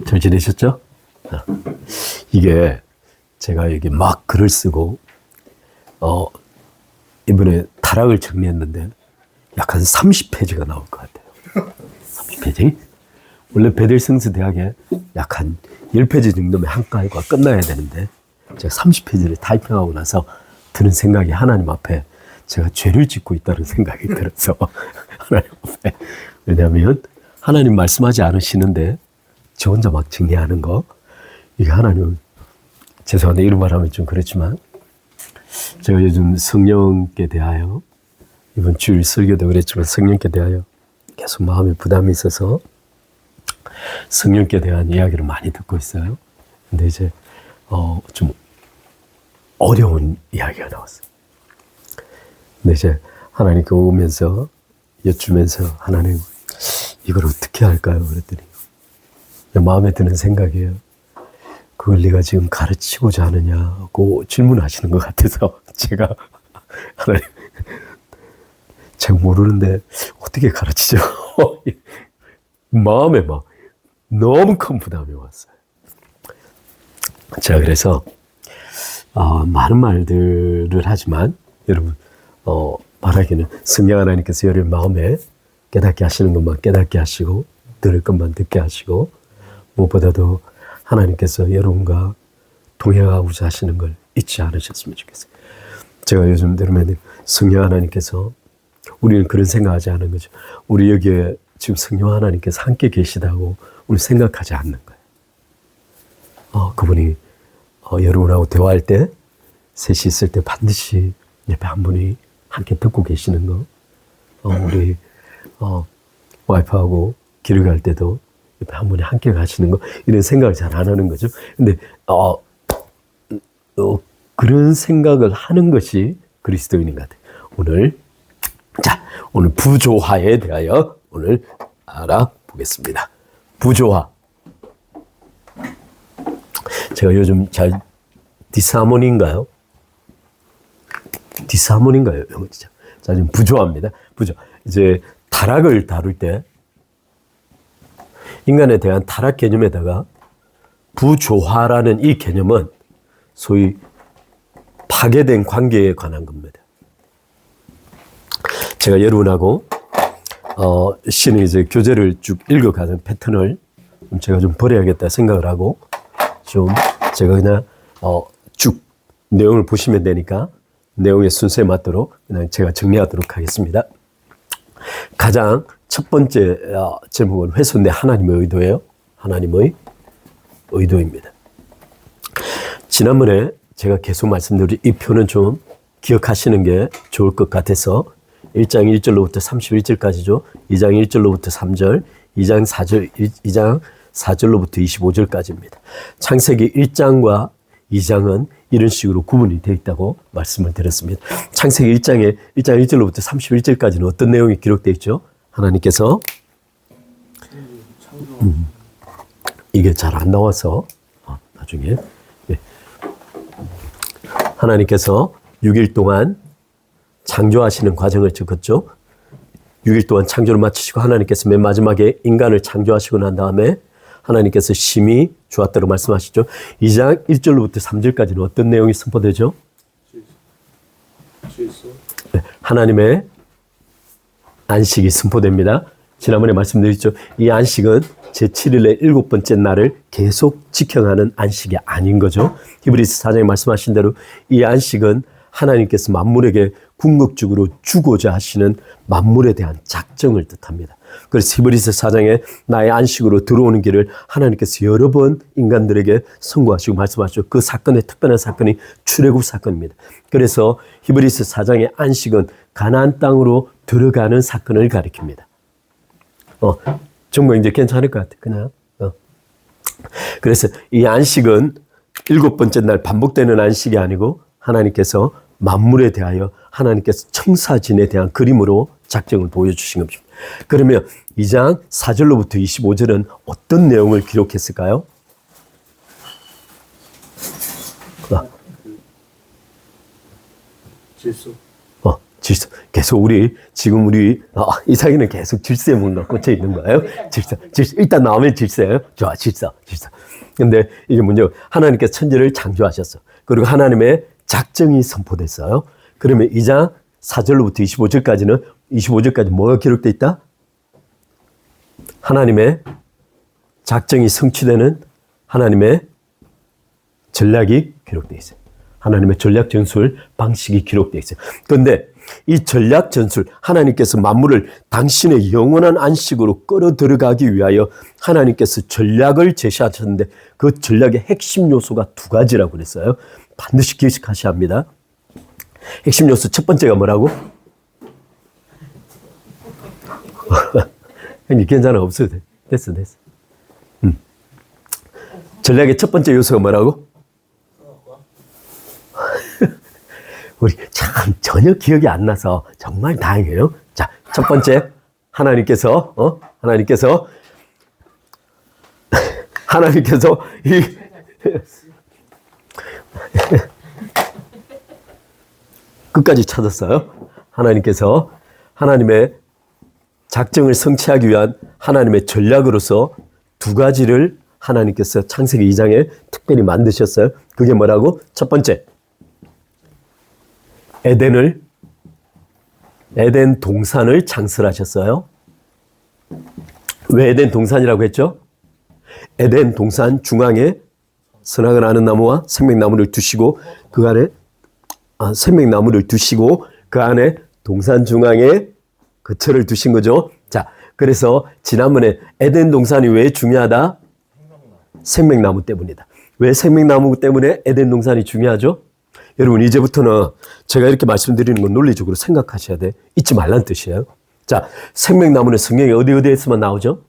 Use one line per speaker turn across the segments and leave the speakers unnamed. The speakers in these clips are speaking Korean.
잘 지내셨죠? 이게 제가 여기 막 글을 쓰고 이번에 타락을 정리했는데 약 한 30페이지가 나올 것 같아요. 30페이지? 원래 베델성스 대학에 약 한 10페이지 정도면 한과가 끝나야 되는데 제가 30페이지를 타이핑하고 나서 드는 생각이 하나님 앞에 제가 죄를 짓고 있다는 생각이 들어서 하나님 앞에, 왜냐하면 하나님 말씀하지 않으시는데 저 혼자 막 정리하는 거, 이게 하나님, 죄송한데 이런 말 하면 좀 그렇지만 제가 요즘 성령께 대하여, 이번 주일 설교도 그랬지만 성령께 대하여 계속 마음에 부담이 있어서 성령께 대한 이야기를 많이 듣고 있어요. 근데 이제 좀 어려운 이야기가 나왔어요. 근데 이제 하나님께 오면서 여쭈면서 하나님 이걸 어떻게 할까요? 그랬더니 마음에 드는 생각이에요. 그걸 네가 지금 가르치고자 하느냐고 질문하시는 것 같아서 제가 하나님 잘 모르는데 어떻게 가르치죠? 마음에 막 너무 큰 부담이 왔어요. 제가 그래서 많은 말들을 하지만 여러분 말하기는 성령 하나님께서 여러분 마음에 깨닫게 하시는 것만 깨닫게 하시고 들을 것만 듣게 하시고 무엇보다도 하나님께서 여러분과 동행하고자 하시는 걸 잊지 않으셨으면 좋겠어요. 제가 요즘 들으면 성령 하나님께서, 우리는 그런 생각하지 않은 거죠. 우리 여기에 지금 성령 하나님께서 함께 계시다고 우리 생각하지 않는 거예요. 그분이 여러분하고 대화할 때, 셋이 있을 때 반드시 옆에 한 분이 함께 듣고 계시는 거, 우리 와이프하고 길을 갈 때도 옆에 한 분이 함께 가시는 거, 이런 생각을 잘 안 하는 거죠. 근데 그런 생각을 하는 것이 그리스도인인 것 같아요. 오늘 부조화에 대하여 오늘 알아보겠습니다. 부조화. 제가 요즘 디스하모니인가요? 영어 진짜. 자, 지금 부조화입니다. 이제 타락을 다룰 때 인간에 대한 타락 개념에다가 부조화라는 이 개념은 소위 파괴된 관계에 관한 겁니다. 제가 여러분하고 신의 이제 교재를 쭉 읽어가는 패턴을 제가 좀 버려야겠다 생각을 하고, 좀 제가 그냥 쭉 내용을 보시면 되니까 내용의 순서에 맞도록 그냥 제가 정리하도록 하겠습니다. 가장 첫 번째 제목은 훼손된 하나님의 의도예요. 하나님의 의도입니다. 지난번에 제가 계속 말씀드린 이 표는 좀 기억하시는 게 좋을 것 같아서 1장 1절로부터 31절까지죠. 2장 1절로부터 3절, 2장 4절로부터 25절까지입니다. 창세기 1장과 2장은 이런 식으로 구분이 되어 있다고 말씀을 드렸습니다. 창세기 1장 1절로부터 31절까지는 어떤 내용이 기록되어 있죠? 하나님께서 이게 잘 안 나와서 나중에 하나님께서 6일 동안 창조하시는 과정을 적었죠. 6일 동안 창조를 마치시고 하나님께서 맨 마지막에 인간을 창조하시고 난 다음에 하나님께서 심히 좋았다고 말씀하시죠. 2장 1절로부터 3절까지는 어떤 내용이 선포되죠? 네, 하나님의 안식이 선포됩니다. 지난번에 말씀드렸죠. 이 안식은 제7일의 7번째 날을 계속 지켜가는 안식이 아닌 거죠. 히브리서 4장에 말씀하신 대로 이 안식은 하나님께서 만물에게 궁극적으로 주고자 하시는 만물에 대한 작정을 뜻합니다. 그래서 히브리서 4장에 나의 안식으로 들어오는 길을 하나님께서 여러 번 인간들에게 선고하시고 말씀하셨죠. 그 사건의 특별한 사건이 출애굽 사건입니다. 그래서 히브리서 4장의 안식은 가나안 땅으로 들어가는 사건을 가리킵니다. 정말 이제 괜찮을 것 같아. 그냥. 그래서 이 안식은 7번째 날 반복되는 안식이 아니고 하나님께서 만물에 대하여 하나님께서 청사진에 대한 그림으로 작정을 보여주신 겁니다. 그러면 2장 4절로부터 25절은 어떤 내용을 기록했을까요? 질서. 계속 지금 이삭이는 계속 질서에 뭔가 꽂혀 있는 거예요. 질서. 일단 나오면 질서예요. 좋아, 질서. 근데 이게 뭐냐. 하나님께서 천지를 창조하셨어. 그리고 하나님의 작정이 선포됐어요. 그러면 2장 4절로부터 25절까지 뭐가 기록되어 있다? 하나님의 작정이 성취되는 하나님의 전략이 기록되어 있어요. 하나님의 전략 전술 방식이 기록되어 있어요. 그런데 이 전략 전술, 하나님께서 만물을 당신의 영원한 안식으로 끌어 들어가기 위하여 하나님께서 전략을 제시하셨는데 그 전략의 핵심 요소가 두 가지라고 그랬어요. 반드시 기억하셔야 합니다. 핵심 요소 첫 번째가 뭐라고? 괜찮아, 없어도 돼. 됐어. 전략의 첫 번째 요소가 뭐라고? 우리 참 전혀 기억이 안 나서 정말 다행이에요. 자, 첫 번째, 하나님께서 끝까지 찾았어요. 하나님께서 하나님의 작정을 성취하기 위한 하나님의 전략으로서 두 가지를 하나님께서 창세기 2장에 특별히 만드셨어요. 그게 뭐라고? 첫 번째, 에덴 동산을 창설하셨어요. 왜 에덴 동산이라고 했죠? 에덴 동산 중앙에 선악을 아는 나무와 생명나무를 두시고 그 안에 그 안에 동산 중앙에 거처를 두신 거죠. 자, 그래서 지난번에 에덴 동산이 왜 중요하다? 생명나무 때문이다. 왜 생명나무 때문에 에덴 동산이 중요하죠? 여러분, 이제부터는 제가 이렇게 말씀드리는 건 논리적으로 생각하셔야 돼. 잊지 말라는 뜻이에요. 자, 생명나무는 성경에 어디에서만 나오죠?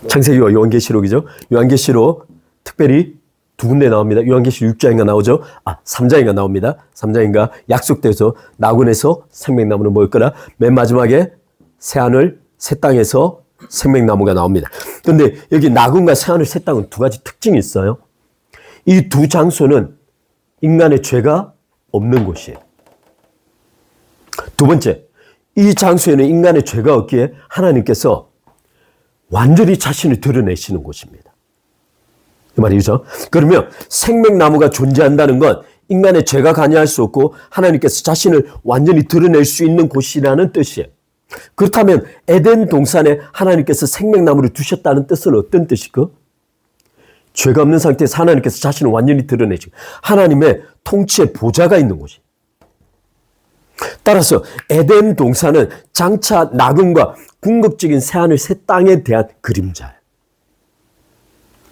창세기와 요한계시록이죠. 요한계시록 특별히 두 군데 나옵니다. 요한계시록 6장인가 나오죠. 3장인가 나옵니다. 3장인가 약속돼서 나군에서 생명나무는 뭐일 거라. 맨 마지막에 새하늘 새 땅에서 생명나무가 나옵니다. 그런데 여기 나군과 새하늘 새 땅은 두 가지 특징이 있어요. 이 두 장소는 인간의 죄가 없는 곳이에요. 두 번째, 이 장소에는 인간의 죄가 없기에 하나님께서 완전히 자신을 드러내시는 곳입니다. 이 말이죠. 그러면 생명나무가 존재한다는 건 인간의 죄가 관여할 수 없고 하나님께서 자신을 완전히 드러낼 수 있는 곳이라는 뜻이에요. 그렇다면 에덴 동산에 하나님께서 생명나무를 두셨다는 뜻은 어떤 뜻일까? 죄가 없는 상태에서 하나님께서 자신을 완전히 드러내시고 하나님의 통치의 보좌가 있는 곳이에요. 따라서 에덴 동산은 장차 나금과 궁극적인 새하늘 새 땅에 대한 그림자예요.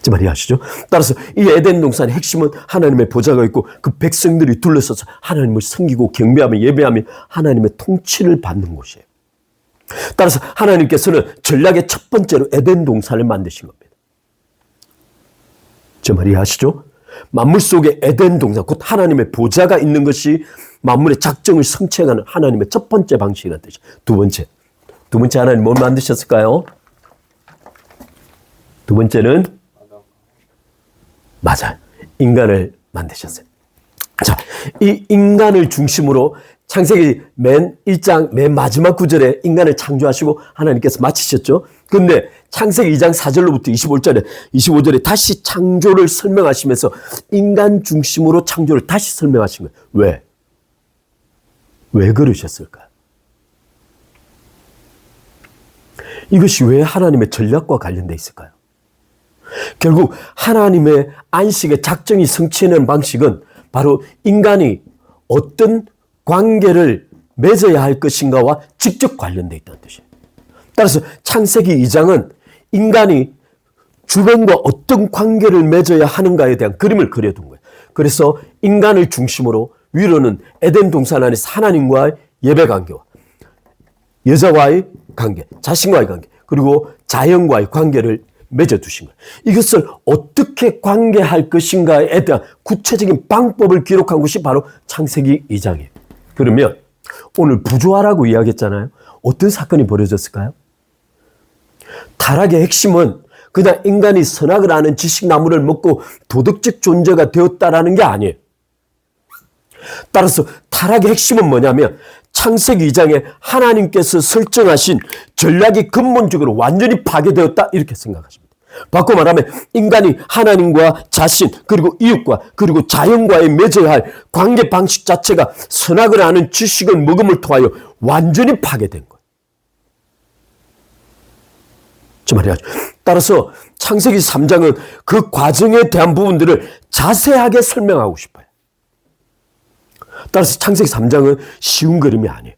제 말이 아시죠? 따라서 이 에덴 동산의 핵심은 하나님의 보좌가 있고 그 백성들이 둘러서서 하나님을 섬기고 경배하며 예배하며 하나님의 통치를 받는 곳이에요. 따라서 하나님께서는 전략의 첫 번째로 에덴 동산을 만드신 겁니다. 제 말이 아시죠? 만물 속에 에덴 동산, 곧 하나님의 보좌가 있는 것이 만물의 작정을 성취하는 하나님의 첫 번째 방식이라는 뜻이죠. 두 번째 하나님 뭘 만드셨을까요? 두 번째는 맞아요. 인간을 만드셨어요. 자, 이 인간을 중심으로 창세기 맨 1장 맨 마지막 구절에 인간을 창조하시고 하나님께서 마치셨죠. 그런데 창세기 2장 4절로부터 25절에 다시 창조를 설명하시면서 인간 중심으로 창조를 다시 설명하신 거예요. 왜? 왜 그러셨을까요? 이것이 왜 하나님의 전략과 관련되어 있을까요? 결국 하나님의 안식의 작정이 성취하는 방식은 바로 인간이 어떤 관계를 맺어야 할 것인가와 직접 관련되어 있다는 뜻이에요. 따라서 창세기 2장은 인간이 주변과 어떤 관계를 맺어야 하는가에 대한 그림을 그려둔 거예요. 그래서 인간을 중심으로 위로는 에덴 동산 안에서 하나님과의 예배 관계와 여자와의 관계, 자신과의 관계, 그리고 자연과의 관계를 맺어두신 거예요. 이것을 어떻게 관계할 것인가에 대한 구체적인 방법을 기록한 것이 바로 창세기 2장이에요. 그러면 오늘 부조화라고 이야기했잖아요. 어떤 사건이 벌어졌을까요? 타락의 핵심은 그냥 인간이 선악을 아는 지식나무를 먹고 도덕적 존재가 되었다라는 게 아니에요. 따라서 타락의 핵심은 뭐냐면 창세기 2장에 하나님께서 설정하신 전략이 근본적으로 완전히 파괴되었다 이렇게 생각하십니다. 바꿔 말하면 인간이 하나님과 자신 그리고 이웃과 그리고 자연과의 맺어야 할 관계 방식 자체가 선악을 아는 지식을 먹음을 통하여 완전히 파괴된 거예요. 따라서 창세기 3장은 그 과정에 대한 부분들을 자세하게 설명하고 싶어요. 따라서 창세기 3장은 쉬운 그림이 아니에요.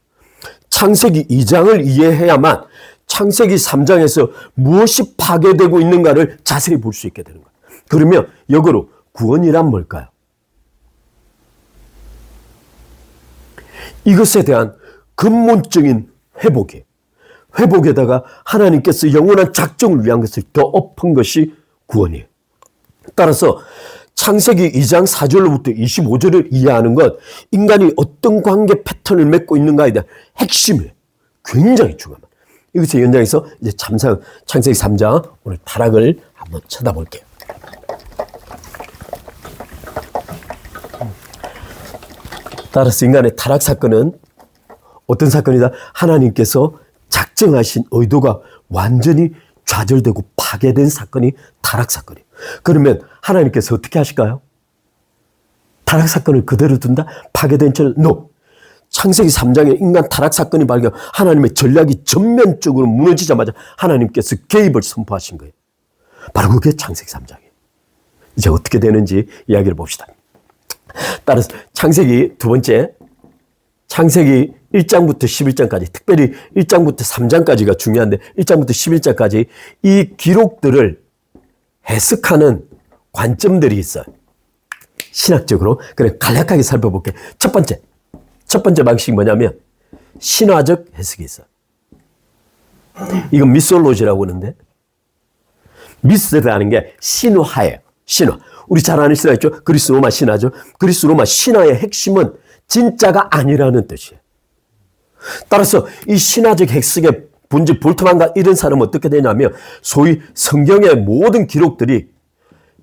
창세기 2장을 이해해야만 창세기 3장에서 무엇이 파괴되고 있는가를 자세히 볼 수 있게 되는 거예요. 그러면 역으로 구원이란 뭘까요? 이것에 대한 근본적인 회복이에요. 회복에다가 하나님께서 영원한 작정을 위한 것을 더 엎은 것이 구원이에요. 따라서 창세기 2장 4절로부터 25절을 이해하는 것, 인간이 어떤 관계 패턴을 맺고 있는가에 대한 핵심이에요. 굉장히 중요합니다. 이것의 연장에서 이제 창세기 3장 오늘 타락을 한번 쳐다볼게요. 따라서 인간의 타락 사건은 어떤 사건이다? 하나님께서 작정하신 의도가 완전히 좌절되고 파괴된 사건이 타락 사건이에요. 그러면 하나님께서 어떻게 하실까요? 타락 사건을 그대로 둔다? 파괴된 채로? No. 창세기 3장에 인간 타락 사건이 발견, 하나님의 전략이 전면적으로 무너지자마자 하나님께서 개입을 선포하신 거예요. 바로 그게 창세기 3장이에요. 이제 어떻게 되는지 이야기를 봅시다. 따라서 창세기 두 번째, 창세기 1장부터 11장까지, 특별히 1장부터 3장까지가 중요한데 1장부터 11장까지 이 기록들을 해석하는 관점들이 있어요. 신학적으로. 그래, 간략하게 살펴볼게요. 첫 번째 방식이 뭐냐면 신화적 해석이 있어요. 이건 미솔로지라고 하는데, 미스라는 게 신화예요. 신화. 우리 잘 아는 신화 있죠? 그리스 로마 신화죠. 그리스 로마 신화의 핵심은 진짜가 아니라는 뜻이에요. 따라서 이 신화적 해석의 본질 볼트만과 이런 사람은 어떻게 되냐면 소위 성경의 모든 기록들이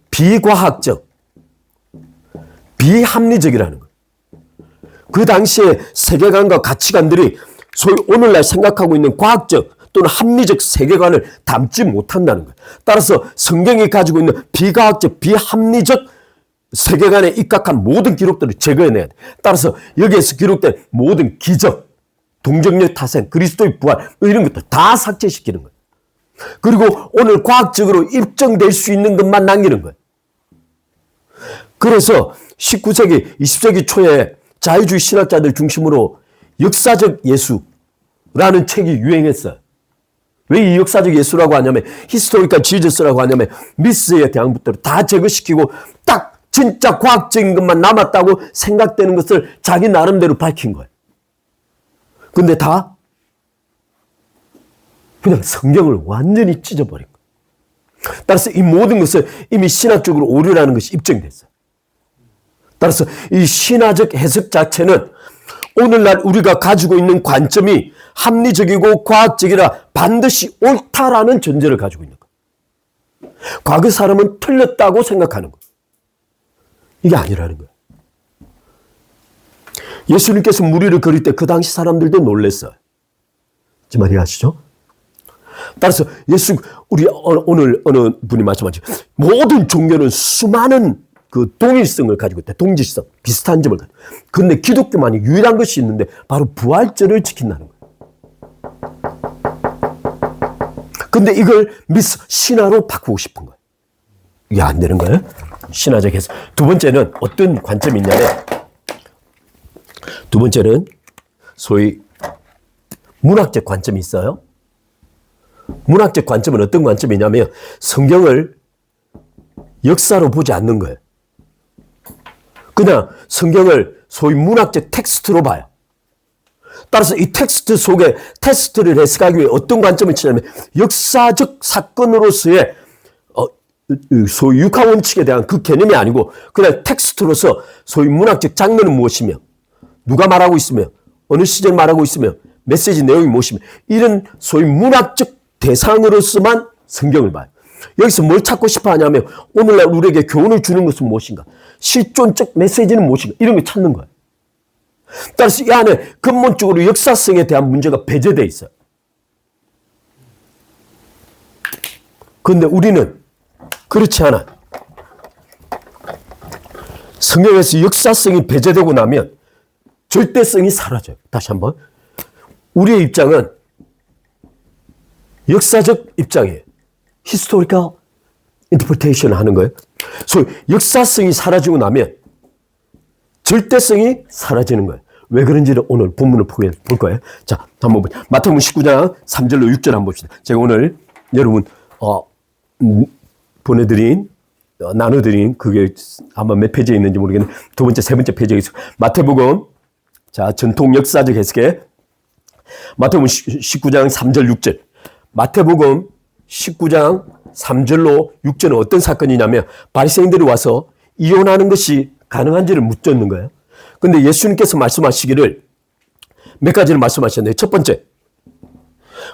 비과학적, 비합리적이라는 거예요. 그 당시의 세계관과 가치관들이 소위 오늘날 생각하고 있는 과학적 또는 합리적 세계관을 담지 못한다는 거예요. 따라서 성경이 가지고 있는 비과학적, 비합리적 세계관에 입각한 모든 기록들을 제거해내야 돼. 따라서 여기에서 기록된 모든 기적, 동정녀 타생, 그리스도의 부활 이런 것들 다 삭제시키는 거예요. 그리고 오늘 과학적으로 입증될 수 있는 것만 남기는 거예요. 그래서 19세기, 20세기 초에 자유주의 신학자들 중심으로 역사적 예수라는 책이 유행했어요. 왜 이 역사적 예수라고 하냐면 히스토리컬 지저스라고 하냐면 미스에 대한 것들을 다 제거시키고 딱 진짜 과학적인 것만 남았다고 생각되는 것을 자기 나름대로 밝힌 거예요. 근데 다 그냥 성경을 완전히 찢어버린 거예요. 따라서 이 모든 것을 이미 신학적으로 오류라는 것이 입증됐어요. 따라서 이 신화적 해석 자체는 오늘날 우리가 가지고 있는 관점이 합리적이고 과학적이라 반드시 옳다라는 전제를 가지고 있는 거예요. 과거 사람은 틀렸다고 생각하는 거예요. 이게 아니라는 거예요. 예수님께서 무리를 그릴 때 그 당시 사람들도 놀랐어요. 지금 이해하시죠? 따라서 우리 오늘 어느 분이 말씀하신 모든 종교는 수많은 그 동일성을 가지고 있다. 동질성, 비슷한 점을 가지고. 그런데 기독교만이 유일한 것이 있는데 바로 부활절을 지킨다는 거예요. 근데 이걸 신화로 바꾸고 싶은 거예요. 이게 안 되는 거예요. 신화적 해석. 두 번째는 어떤 관점이 있냐면, 두 번째는 소위 문학적 관점이 있어요. 문학적 관점은 어떤 관점이냐면 성경을 역사로 보지 않는 거예요. 그냥 성경을 소위 문학적 텍스트로 봐요. 따라서 이 텍스트 속에 텍스트를 해석하기 위해 어떤 관점을 치냐면 역사적 사건으로서의 소위 육하원칙에 대한 그 개념이 아니고 그냥 텍스트로서 소위 문학적 장면은 무엇이며 누가 말하고 있으며 어느 시절 말하고 있으며 메시지 내용이 무엇이며 이런 소위 문학적 대상으로서만 성경을 봐요. 여기서 뭘 찾고 싶어 하냐면 오늘날 우리에게 교훈을 주는 것은 무엇인가? 실존적 메시지는 무엇인가? 이런 걸 찾는 거예요. 따라서 이 안에 근본적으로 역사성에 대한 문제가 배제되어 있어요. 그런데 우리는 그렇지 않아. 성경에서 역사성이 배제되고 나면 절대성이 사라져요. 다시 한번. 우리의 입장은 역사적 입장이에요. historical interpretation 하는 거예요. 소위 역사성이 사라지고 나면 절대성이 사라지는 거예요. 왜 그런지를 오늘 본문을 볼 거예요. 자, 한번 보자. 마태복음 19장 3절로 6절 한번 봅시다. 제가 오늘 여러분 보내드린 나눠드린 그게 아마 몇 페이지에 있는지 모르겠는데 두 번째, 세 번째 페이지에 있어요. 마태복음 자 전통 역사적 해석에 마태복음 19장 3절 6절 마태복음 19장 3절로 6절은 어떤 사건이냐면 바리새인들이 와서 이혼하는 것이 가능한지를 묻는 거예요. 그런데 예수님께서 말씀하시기를 몇 가지를 말씀하셨네요. 첫 번째,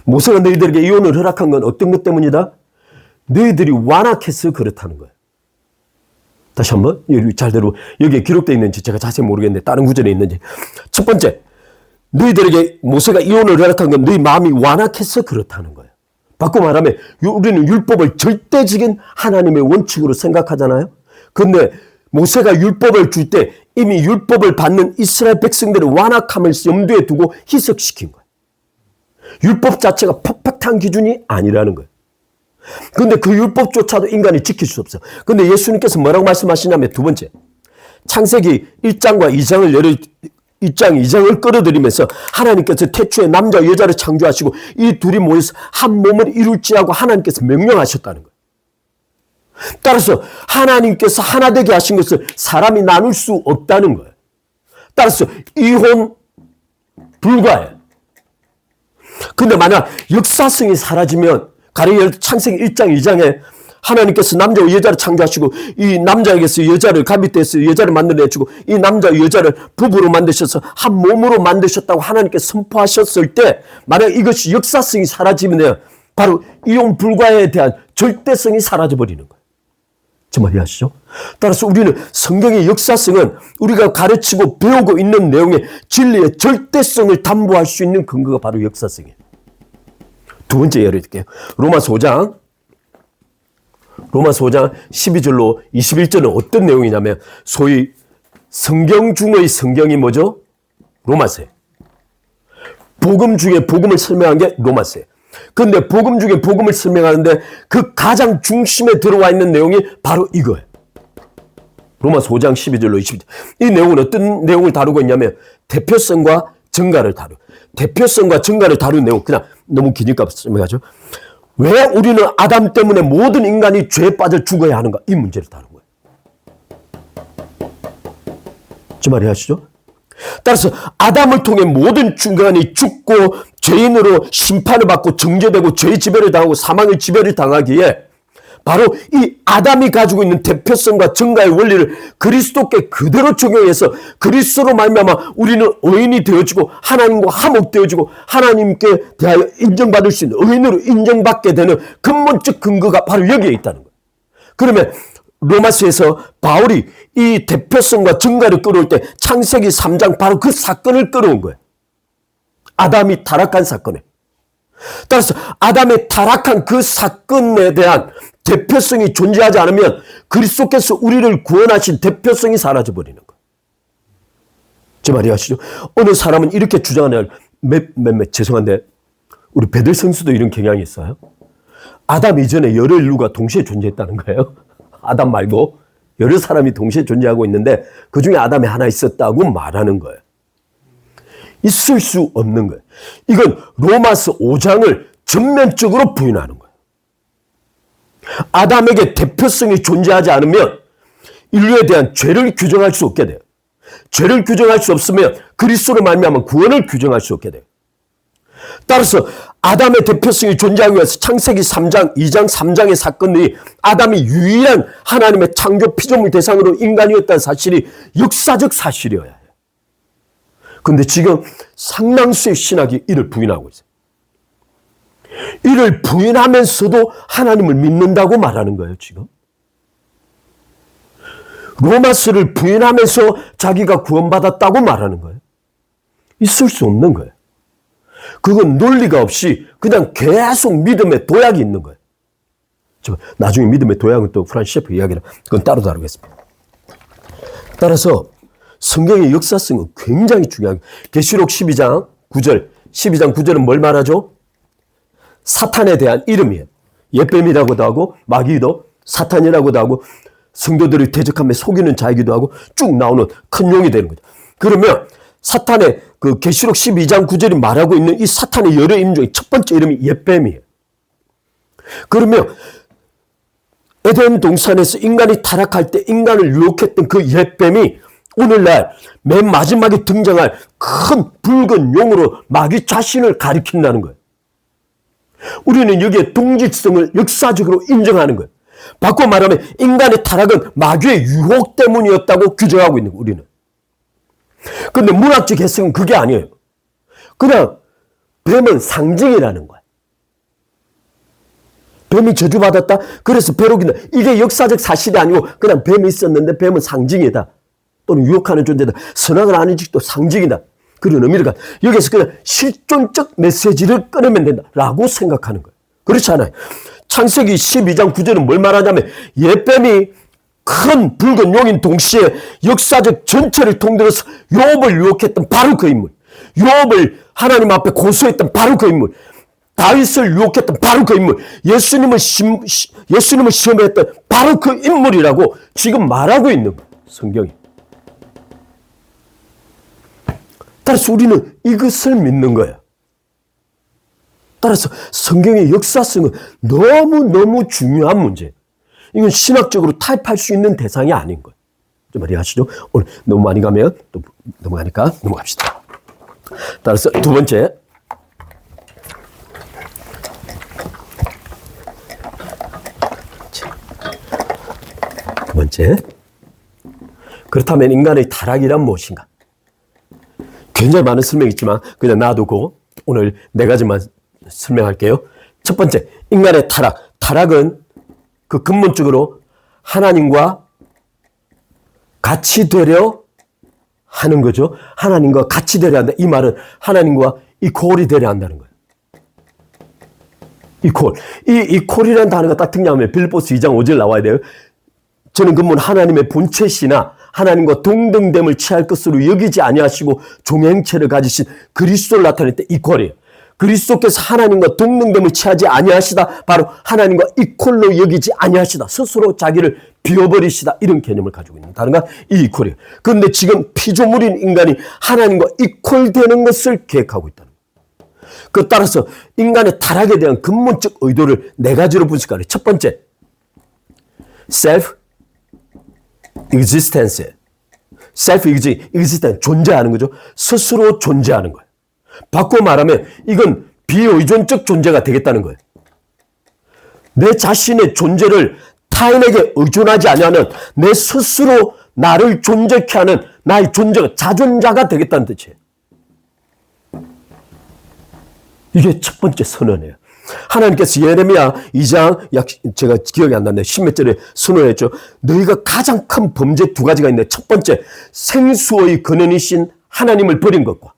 모세가 너희들에게 이혼을 허락한 건 어떤 것 때문이다? 너희들이 완악해서 그렇다는 거예요. 다시 한번 잘대로 여기에 기록되어 있는지 제가 자세히 모르겠는데 다른 구절에 있는지. 첫 번째, 너희들에게 모세가 이혼을 허락한 건 너희 마음이 완악해서 그렇다는 거예요. 바꿔 말하면 우리는 율법을 절대적인 하나님의 원칙으로 생각하잖아요. 그런데 모세가 율법을 줄 때 이미 율법을 받는 이스라엘 백성들의 완악함을 염두에 두고 희석시킨 거예요. 율법 자체가 퍼펙트한 기준이 아니라는 거예요. 그런데 그 율법조차도 인간이 지킬 수 없어요. 그런데 예수님께서 뭐라고 말씀하시냐면 두 번째, 창세기 1장과 2장을 1장, 2장을 끌어들이면서 하나님께서 태초에 남자와 여자를 창조하시고 이 둘이 모여서 한 몸을 이룰지라고 하나님께서 명령하셨다는 거예요. 따라서 하나님께서 하나 되게 하신 것을 사람이 나눌 수 없다는 거예요. 따라서 이혼 불가해요. 근데 만약 역사성이 사라지면 가령 창세기 1장, 2장에 하나님께서 남자와 여자를 창조하시고 이 남자에게서 여자를 가비대에서 여자를 만들어내주고 이 남자와 여자를 부부로 만드셔서 한 몸으로 만드셨다고 하나님께서 선포하셨을 때 만약 이것이 역사성이 사라지면 바로 이혼 불가에 대한 절대성이 사라져버리는 거예요. 정말 이해하시죠? 따라서 우리는 성경의 역사성은 우리가 가르치고 배우고 있는 내용의 진리의 절대성을 담보할 수 있는 근거가 바로 역사성이에요. 두 번째 예를 들게요. 로마서 5장 12절로 21절은 어떤 내용이냐면 소위 성경 중의 성경이 뭐죠? 로마서예요. 복음 중에 복음을 설명한 게 로마서예요. 그런데 복음 중에 복음을 설명하는데 그 가장 중심에 들어와 있는 내용이 바로 이거예요. 로마서 5장 12절로 20절. 이 내용은 어떤 내용을 다루고 있냐면 대표성과 증가를 다루고 대표성과 증가를 다루는 내용 그냥 너무 기니까 설명하죠. 왜 우리는 아담 때문에 모든 인간이 죄에 빠져 죽어야 하는가? 이 문제를 다룬 거예요. 저 말이 하시죠? 따라서 아담을 통해 모든 인간이 죽고 죄인으로 심판을 받고 정죄되고 죄의 지배를 당하고 사망의 지배를 당하기에 바로 이 아담이 가지고 있는 대표성과 증가의 원리를 그리스도께 그대로 적용해서 그리스도로 말미암아 우리는 의인이 되어지고 하나님과 화목되어지고 하나님께 대하여 인정받을 수 있는 의인으로 인정받게 되는 근본적 근거가 바로 여기에 있다는 거예요. 그러면 로마서에서 바울이 이 대표성과 증가를 끌어올 때 창세기 3장 바로 그 사건을 끌어온 거예요. 아담이 타락한 사건에. 따라서 아담의 타락한 그 사건에 대한 대표성이 존재하지 않으면 그리스도께서 우리를 구원하신 대표성이 사라져버리는 거예요. 제 말이 하시죠? 어느 사람은 이렇게 주장하는 죄송한데 우리 베들 성수도 이런 경향이 있어요. 아담 이전에 여러 인류가 동시에 존재했다는 거예요. 아담 말고 여러 사람이 동시에 존재하고 있는데 그중에 아담이 하나 있었다고 말하는 거예요. 있을 수 없는 거예요. 이건 로마서 5장을 전면적으로 부인하는 거예요. 아담에게 대표성이 존재하지 않으면 인류에 대한 죄를 규정할 수 없게 돼요. 죄를 규정할 수 없으면 그리스도로 말미암아 구원을 규정할 수 없게 돼요. 따라서 아담의 대표성이 존재하기 위해서 창세기 3장, 2장, 3장의 사건들이 아담이 유일한 하나님의 창조 피조물 대상으로 인간이었다는 사실이 역사적 사실이어야 해요. 그런데 지금 상당수의 신학이 이를 부인하고 있어요. 이를 부인하면서도 하나님을 믿는다고 말하는 거예요, 지금. 로마서를 부인하면서 자기가 구원받았다고 말하는 거예요. 있을 수 없는 거예요. 그건 논리가 없이 그냥 계속 믿음의 도약이 있는 거예요. 나중에 믿음의 도약은 또 프란시스 셰프 이야기를 그건 따로 다루겠습니다. 따라서 성경의 역사성은 굉장히 중요한 거예요. 계시록 12장 9절, 12장 9절은 뭘 말하죠? 사탄에 대한 이름이에요. 옛뱀이라고도 하고 마귀도 사탄이라고도 하고 성도들을 대적하며 속이는 자이기도 하고 쭉 나오는 큰 용이 되는 거죠. 그러면 사탄의 그 계시록 12장 9절이 말하고 있는 이 사탄의 여러 이름 중에 첫 번째 이름이 옛뱀이에요. 그러면 에덴 동산에서 인간이 타락할 때 인간을 유혹했던 그 옛뱀이 오늘날 맨 마지막에 등장할 큰 붉은 용으로 마귀 자신을 가리킨다는 거예요. 우리는 여기에 동질성을 역사적으로 인정하는 거예요. 바꿔 말하면 인간의 타락은 마귀의 유혹 때문이었다고 규정하고 있는 거예요, 우리는. 그런데 문학적 해석은 그게 아니에요. 그냥 뱀은 상징이라는 거예요. 뱀이 저주받았다? 그래서 벼룩이다. 이게 역사적 사실이 아니고 그냥 뱀이 있었는데 뱀은 상징이다. 또는 유혹하는 존재다. 선악을 아는 직도 상징이다. 그런 의미를 여기서 그냥 실존적 메시지를 꺼내면 된다라고 생각하는 거예요. 그렇지 않아요. 창세기 12장 9절은 뭘 말하냐면 옛뱀이 큰 붉은 용인 동시에 역사적 전체를 통틀어서 욥을 유혹했던 바로 그 인물. 욥을 하나님 앞에 고소했던 바로 그 인물. 다윗을 유혹했던 바로 그 인물. 예수님을 시험했던 바로 그 인물이라고 지금 말하고 있는 거예요. 성경이. 따라서 우리는 이것을 믿는 거예요. 따라서 성경의 역사성은 너무너무 중요한 문제예요. 이건 신학적으로 타협할 수 있는 대상이 아닌 거예요. 좀 이해하시죠? 오늘 너무 많이 가면 또 넘어가니까 넘어갑시다. 따라서 두 번째. 두 번째. 그렇다면 인간의 타락이란 무엇인가? 굉장히 많은 설명이 있지만 그냥 놔두고 오늘 네 가지만 설명할게요. 첫 번째, 인간의 타락. 타락은 그 근본적으로 하나님과 같이 되려 하는 거죠. 하나님과 같이 되려 한다. 이 말은 하나님과 이퀄이 되려 한다는 거예요. 이퀄. 이 이퀄이라는 단어가 딱 등장하면 빌립보서 2장 5절 나와야 돼요. 저는 그분 하나님의 본체시나 하나님과 동등됨을 취할 것으로 여기지 아니하시고 종행체를 가지신 그리스도를 나타낼 때 이퀄이에요. 그리스도께서 하나님과 동등됨을 취하지 아니하시다. 바로 하나님과 이퀄로 여기지 아니하시다. 스스로 자기를 비워버리시다. 이런 개념을 가지고 있는 단어가 이 이퀄이에요. 그런데 지금 피조물인 인간이 하나님과 이퀄되는 것을 계획하고 있다는 거예요. 그 따라서 인간의 타락에 대한 근본적 의도를 네 가지로 분석하래. 첫 번째, self existence. self existence, 존재하는 거죠. 스스로 존재하는 거예요. 바꿔 말하면 이건 비의존적 존재가 되겠다는 거예요. 내 자신의 존재를 타인에게 의존하지 않으면 내 스스로 나를 존재케 하는 나의 존재가 자존자가 되겠다는 뜻이에요. 이게 첫 번째 선언이에요. 하나님께서 예레미야 2장 제가 기억이 안 나는데 10몇 절에 선언했죠. 너희가 가장 큰 범죄 두 가지가 있는데 첫 번째, 생수의 근원이신 하나님을 버린 것과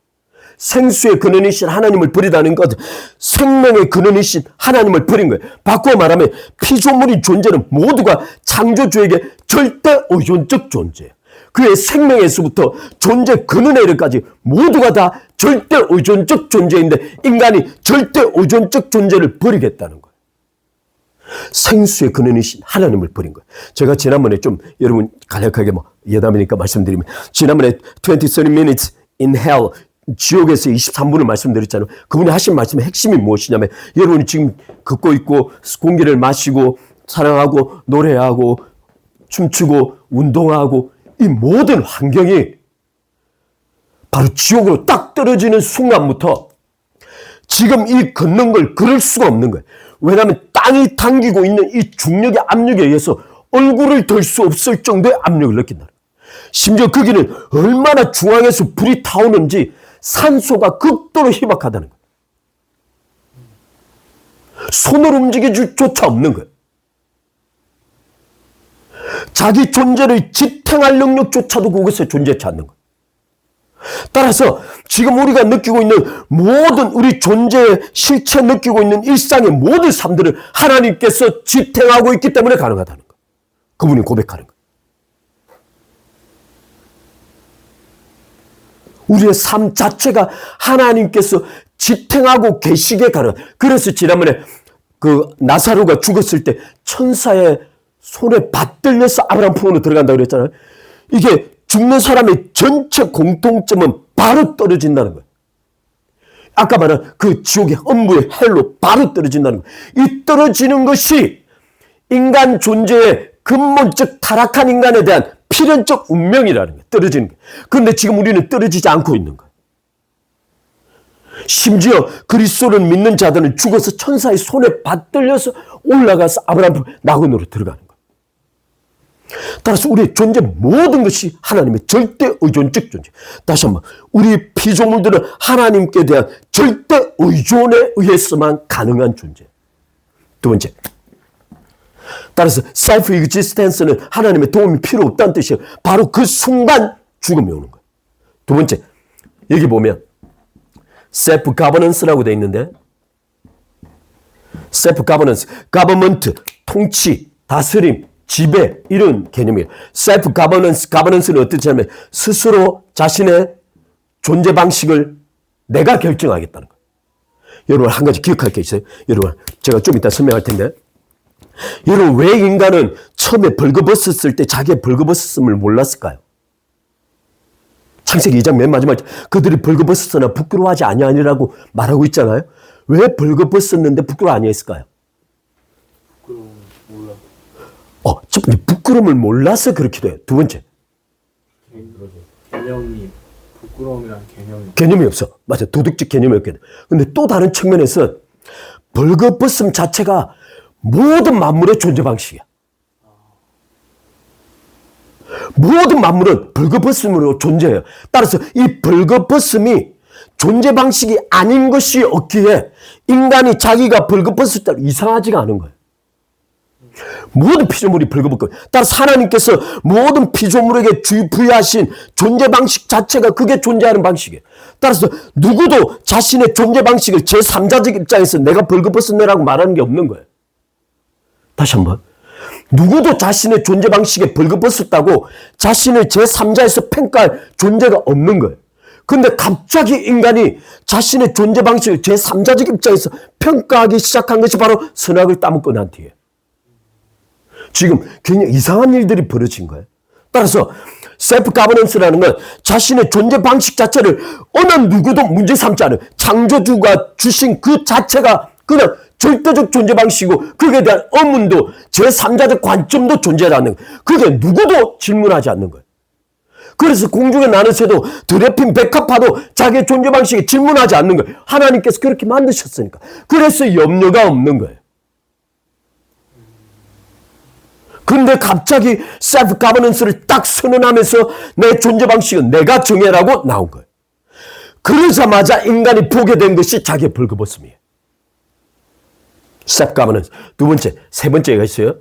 생수의 근원이신 하나님을 버리다는 것, 생명의 근원이신 하나님을 버린 거예요. 바꿔 말하면 피조물인 존재는 모두가 창조주에게 절대 의존적 존재예요. 그의 생명에서부터 존재 근원에 이르기까지 모두가 다 절대 의존적 존재인데 인간이 절대 의존적 존재를 버리겠다는 거예요. 생수의 근원이신 하나님을 버린 거예요. 제가 지난번에 좀 여러분 간략하게 예담이니까 말씀드리면 지난번에 30 minutes in hell 지옥에서 23분을 말씀드렸잖아요. 그분이 하신 말씀의 핵심이 무엇이냐면 여러분이 지금 걷고 있고 공기를 마시고 사랑하고 노래하고 춤추고 운동하고 이 모든 환경이 바로 지옥으로 딱 떨어지는 순간부터 지금 이 걷는 걸 걸을 수가 없는 거예요. 왜냐하면 땅이 당기고 있는 이 중력의 압력에 의해서 얼굴을 들 수 없을 정도의 압력을 느낀다. 심지어 거기는 얼마나 중앙에서 불이 타오는지 산소가 극도로 희박하다는 거예요. 손을 움직일 조차 없는 거예요. 자기 존재를 지탱할 능력조차도 그곳에 존재치 않는 거예요. 따라서 지금 우리가 느끼고 있는 모든 우리 존재의 실체 느끼고 있는 일상의 모든 삶들을 하나님께서 지탱하고 있기 때문에 가능하다는 거예요. 그분이 고백하는 거예요. 우리의 삶 자체가 하나님께서 지탱하고 계시게 가능해요. 그래서 지난번에 그 나사로가 죽었을 때 천사의 손에 받들려서 아브라함 품으로 들어간다고 그랬잖아요. 이게 죽는 사람의 전체 공통점은 바로 떨어진다는 거예요. 아까 말한 그 지옥의 엄부의 헬로 바로 떨어진다는 거예요. 이 떨어지는 것이 인간 존재의 근본적 타락한 인간에 대한 필연적 운명이라는 거예요. 떨어지는 거예요. 그런데 지금 우리는 떨어지지 않고 있는 거예요. 심지어 그리스도를 믿는 자들은 죽어서 천사의 손에 받들려서 올라가서 아브라함 낙원으로 들어가는 거예요. 따라서 우리의 존재 모든 것이 하나님의 절대 의존적 존재. 다시 한번 우리 피조물들은 하나님께 대한 절대 의존에 의해서만 가능한 존재. 두 번째, 따라서 self existence는 하나님의 도움이 필요 없다는 뜻이에요. 바로 그 순간 죽음이 오는 거예요. 두 번째, 여기 보면 self governance라고 되어 있는데, self governance, government, 통치, 다스림, 지배, 이런 개념이에요. self governance, governance는 어떻게 하면 스스로 자신의 존재 방식을 내가 결정하겠다는 거예요. 여러분 한 가지 기억할 게 있어요. 여러분 제가 좀 이따 설명할 텐데, 여러분 왜 인간은 처음에 벌거벗었을 때 자기의 벌거벗었음을 몰랐을까요? 창세기 2장 맨 마지막에 그들이 벌거벗었으나 부끄러워하지 아니하니라고 말하고 있잖아요. 왜 벌거벗었는데 부끄러워 아니했을까요? 첫 번째, 부끄러움을 몰라서 그렇게 돼요. 두 번째,
개념이, 부끄러움이란
개념이 없어. 맞아. 도덕적 개념이 없게 돼. 근데 또 다른 측면에서 벌거벗음 자체가 모든 만물의 존재 방식이야. 모든 만물은 벌거벗음으로 존재해요. 따라서 이 벌거벗음이 존재 방식이 아닌 것이 없기에 인간이 자기가 벌거벗을 때 이상하지가 않은 거예요. 모든 피조물이 벌거벗고, 따라서 하나님께서 모든 피조물에게 부여하신 존재 방식 자체가 그게 존재하는 방식이에요. 따라서 누구도 자신의 존재 방식을 제3자적 입장에서 내가 벌거벗었네라고 말하는 게 없는 거예요. 다시 한번, 누구도 자신의 존재 방식에 벌거벗었다고 자신을 제3자에서 평가할 존재가 없는 거예요. 근데 갑자기 인간이 자신의 존재 방식을 제3자적 입장에서 평가하기 시작한 것이 바로 선악을 따먹고 난 뒤에 지금 굉장히 이상한 일들이 벌어진 거예요. 따라서 셀프 가버넌스라는 건 자신의 존재 방식 자체를 어느 누구도 문제 삼지 않은 창조주가 주신 그 자체가 그냥 절대적 존재 방식이고 거기에 대한 의문도 제3자적 관점도 존재하지 않는 거예요. 그게 누구도 질문하지 않는 거예요. 그래서 공중에 나는 새도 드레핀 백합화도 자기의 존재 방식에 질문하지 않는 거예요. 하나님께서 그렇게 만드셨으니까. 그래서 염려가 없는 거예요. 근데 갑자기 셀프 가버넌스를 딱 선언하면서 내 존재 방식은 내가 정해라고 나온 거예요. 그러자마자 인간이 보게 된 것이 자기의 벌거벗음이에요. 셀프 가버넌스. 두 번째, 세 번째가 있어요.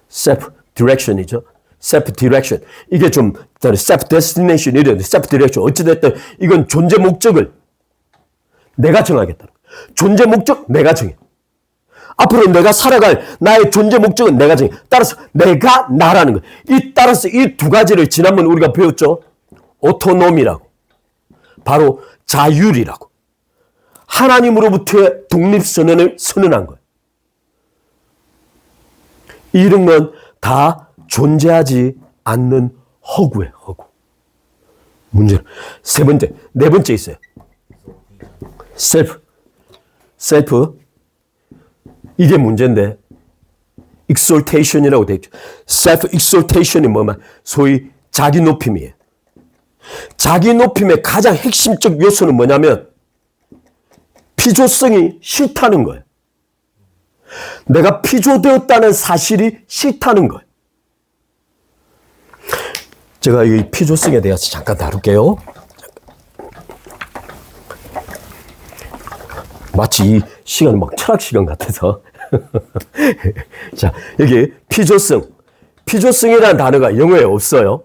셀프 디렉션이죠. 셀프 디렉션. 이게 좀 셀프 데스티네이션 이런 셀프 디렉션. 어찌됐든 이건 존재 목적을 내가 정하겠다는 거예요. 존재 목적 내가 정해. 앞으로 내가 살아갈 나의 존재 목적은 내가 정해. 따라서 내가 나라는 거예요. 따라서 이 두 가지를 지난번 우리가 배웠죠. 오토노미라고. 바로 자율이라고. 하나님으로부터의 독립선언을 선언한 거예요. 이런 건 다 존재하지 않는 허구예요. 허구. 문제는 세 번째, 네 번째 있어요. 셀프. 이게 문제인데 exaltation이라고 되어 있죠. self exaltation이 뭐만 소위 자기 높임이에요. 자기 높임의 가장 핵심적 요소는 뭐냐면 피조성이 싫다는 거예요. 내가 피조되었다는 사실이 싫다는 거예요. 제가 이 피조성에 대해서 잠깐 다룰게요. 마치 이 시간은 막 철학 시간 같아서. 자, 여기 피조성. 피조성이라는 단어가 영어에 없어요.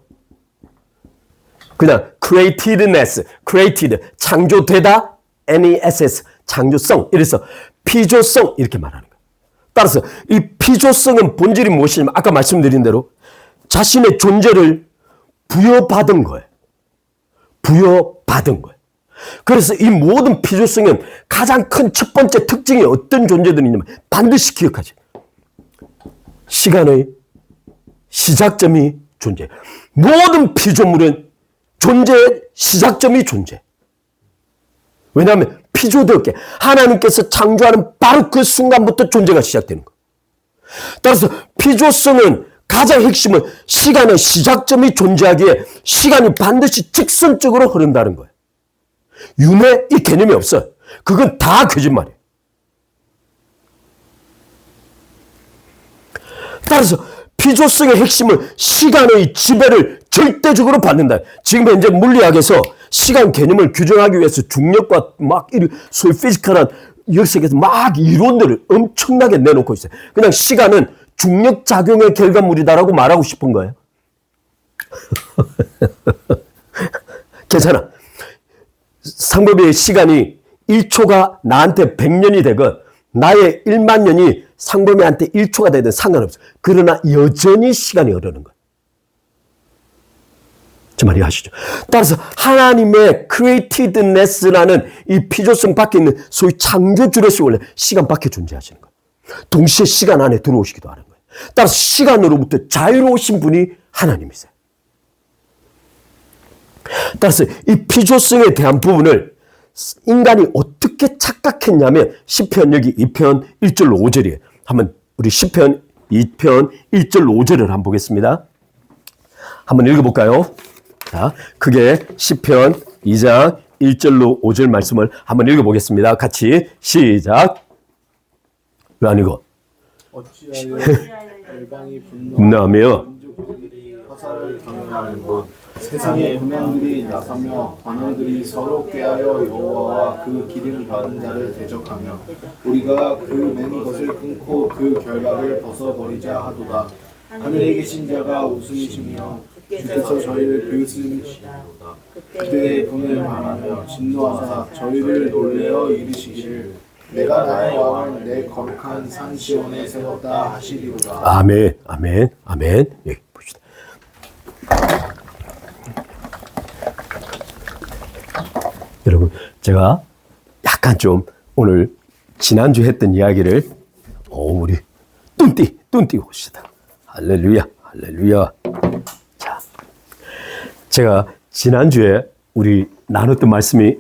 그냥 createdness, created, 창조되다, ness, 창조성. 이래서 피조성 이렇게 말하는 거예요. 따라서 이 피조성은 본질이 무엇이냐면 아까 말씀드린 대로 자신의 존재를 부여받은 거예요. 부여받은 거예요. 그래서 이 모든 피조성은 가장 큰 첫 번째 특징이 어떤 존재들이 있냐면 반드시 기억하지. 시간의 시작점이 존재. 모든 피조물은 존재의 시작점이 존재. 왜냐하면 피조되었게 하나님께서 창조하는 바로 그 순간부터 존재가 시작되는 거예요. 따라서 피조성은 가장 핵심은 시간의 시작점이 존재하기에 시간이 반드시 직선적으로 흐른다는 거예요. 윤회 이 개념이 없어요. 그건 다 거짓말이에요. 따라서 피조성의 핵심은 시간의 지배를 절대적으로 받는다. 지금 현재 물리학에서 시간 개념을 규정하기 위해서 중력과 막 소위 피지컬한 역색에서 막 이론들을 엄청나게 내놓고 있어요. 그냥 시간은 중력 작용의 결과물이다라고 말하고 싶은 거예요. 괜찮아. 상법의 시간이 1초가 나한테 100년이 되건 나의 1만 년이 상범이한테 1초가 되든 상관없어요. 그러나 여전히 시간이 흐르는 거예요. 제 말 이해하시죠? 따라서 하나님의 createdness라는 이 피조성 밖에 있는 소위 창조주로서 원래 시간 밖에 존재하시는 거예요. 동시에 시간 안에 들어오시기도 하는 거예요. 따라서 시간으로부터 자유로우신 분이 하나님이세요. 따라서 이 피조성에 대한 부분을 인간이 어떻게 착각했냐면 시편 여기 2편 1절로 5절이에요. 한번 우리 시편 2편 1절로 5절을 한번 보겠습니다. 한번 읽어볼까요? 자, 크게 시편 2장 1절로 5절 말씀을 한번 읽어보겠습니다. 같이 시작. 왜 안 읽어?
어찌하여 열방이
분노하며
민족들이 화살을 경영하는 곳 세상의 분양들이 나서며 관원들이 서로 꾀하여 여호와와 그 기름 받은 자를 대적하며 우리가 그 맨 것을 끊고 그 결박을 벗어버리자 하도다. 하늘에 계신 자가 웃음이시며 주께서 저희를 비웃으시도다. 그때의 분을 말하며 진노하사 저희를 놀래어 이르시기를 내가 나의 왕을 내 거룩한 산 시온에 세웠다 하시리로다.
아멘, 아멘, 아멘. 여기 봅시다. 여러분, 제가 약간 좀 오늘 지난주 했던 이야기를 우리 뚱띠 봅시다. 할렐루야, 할렐루야. 자, 제가 지난주에 우리 나눴던 말씀이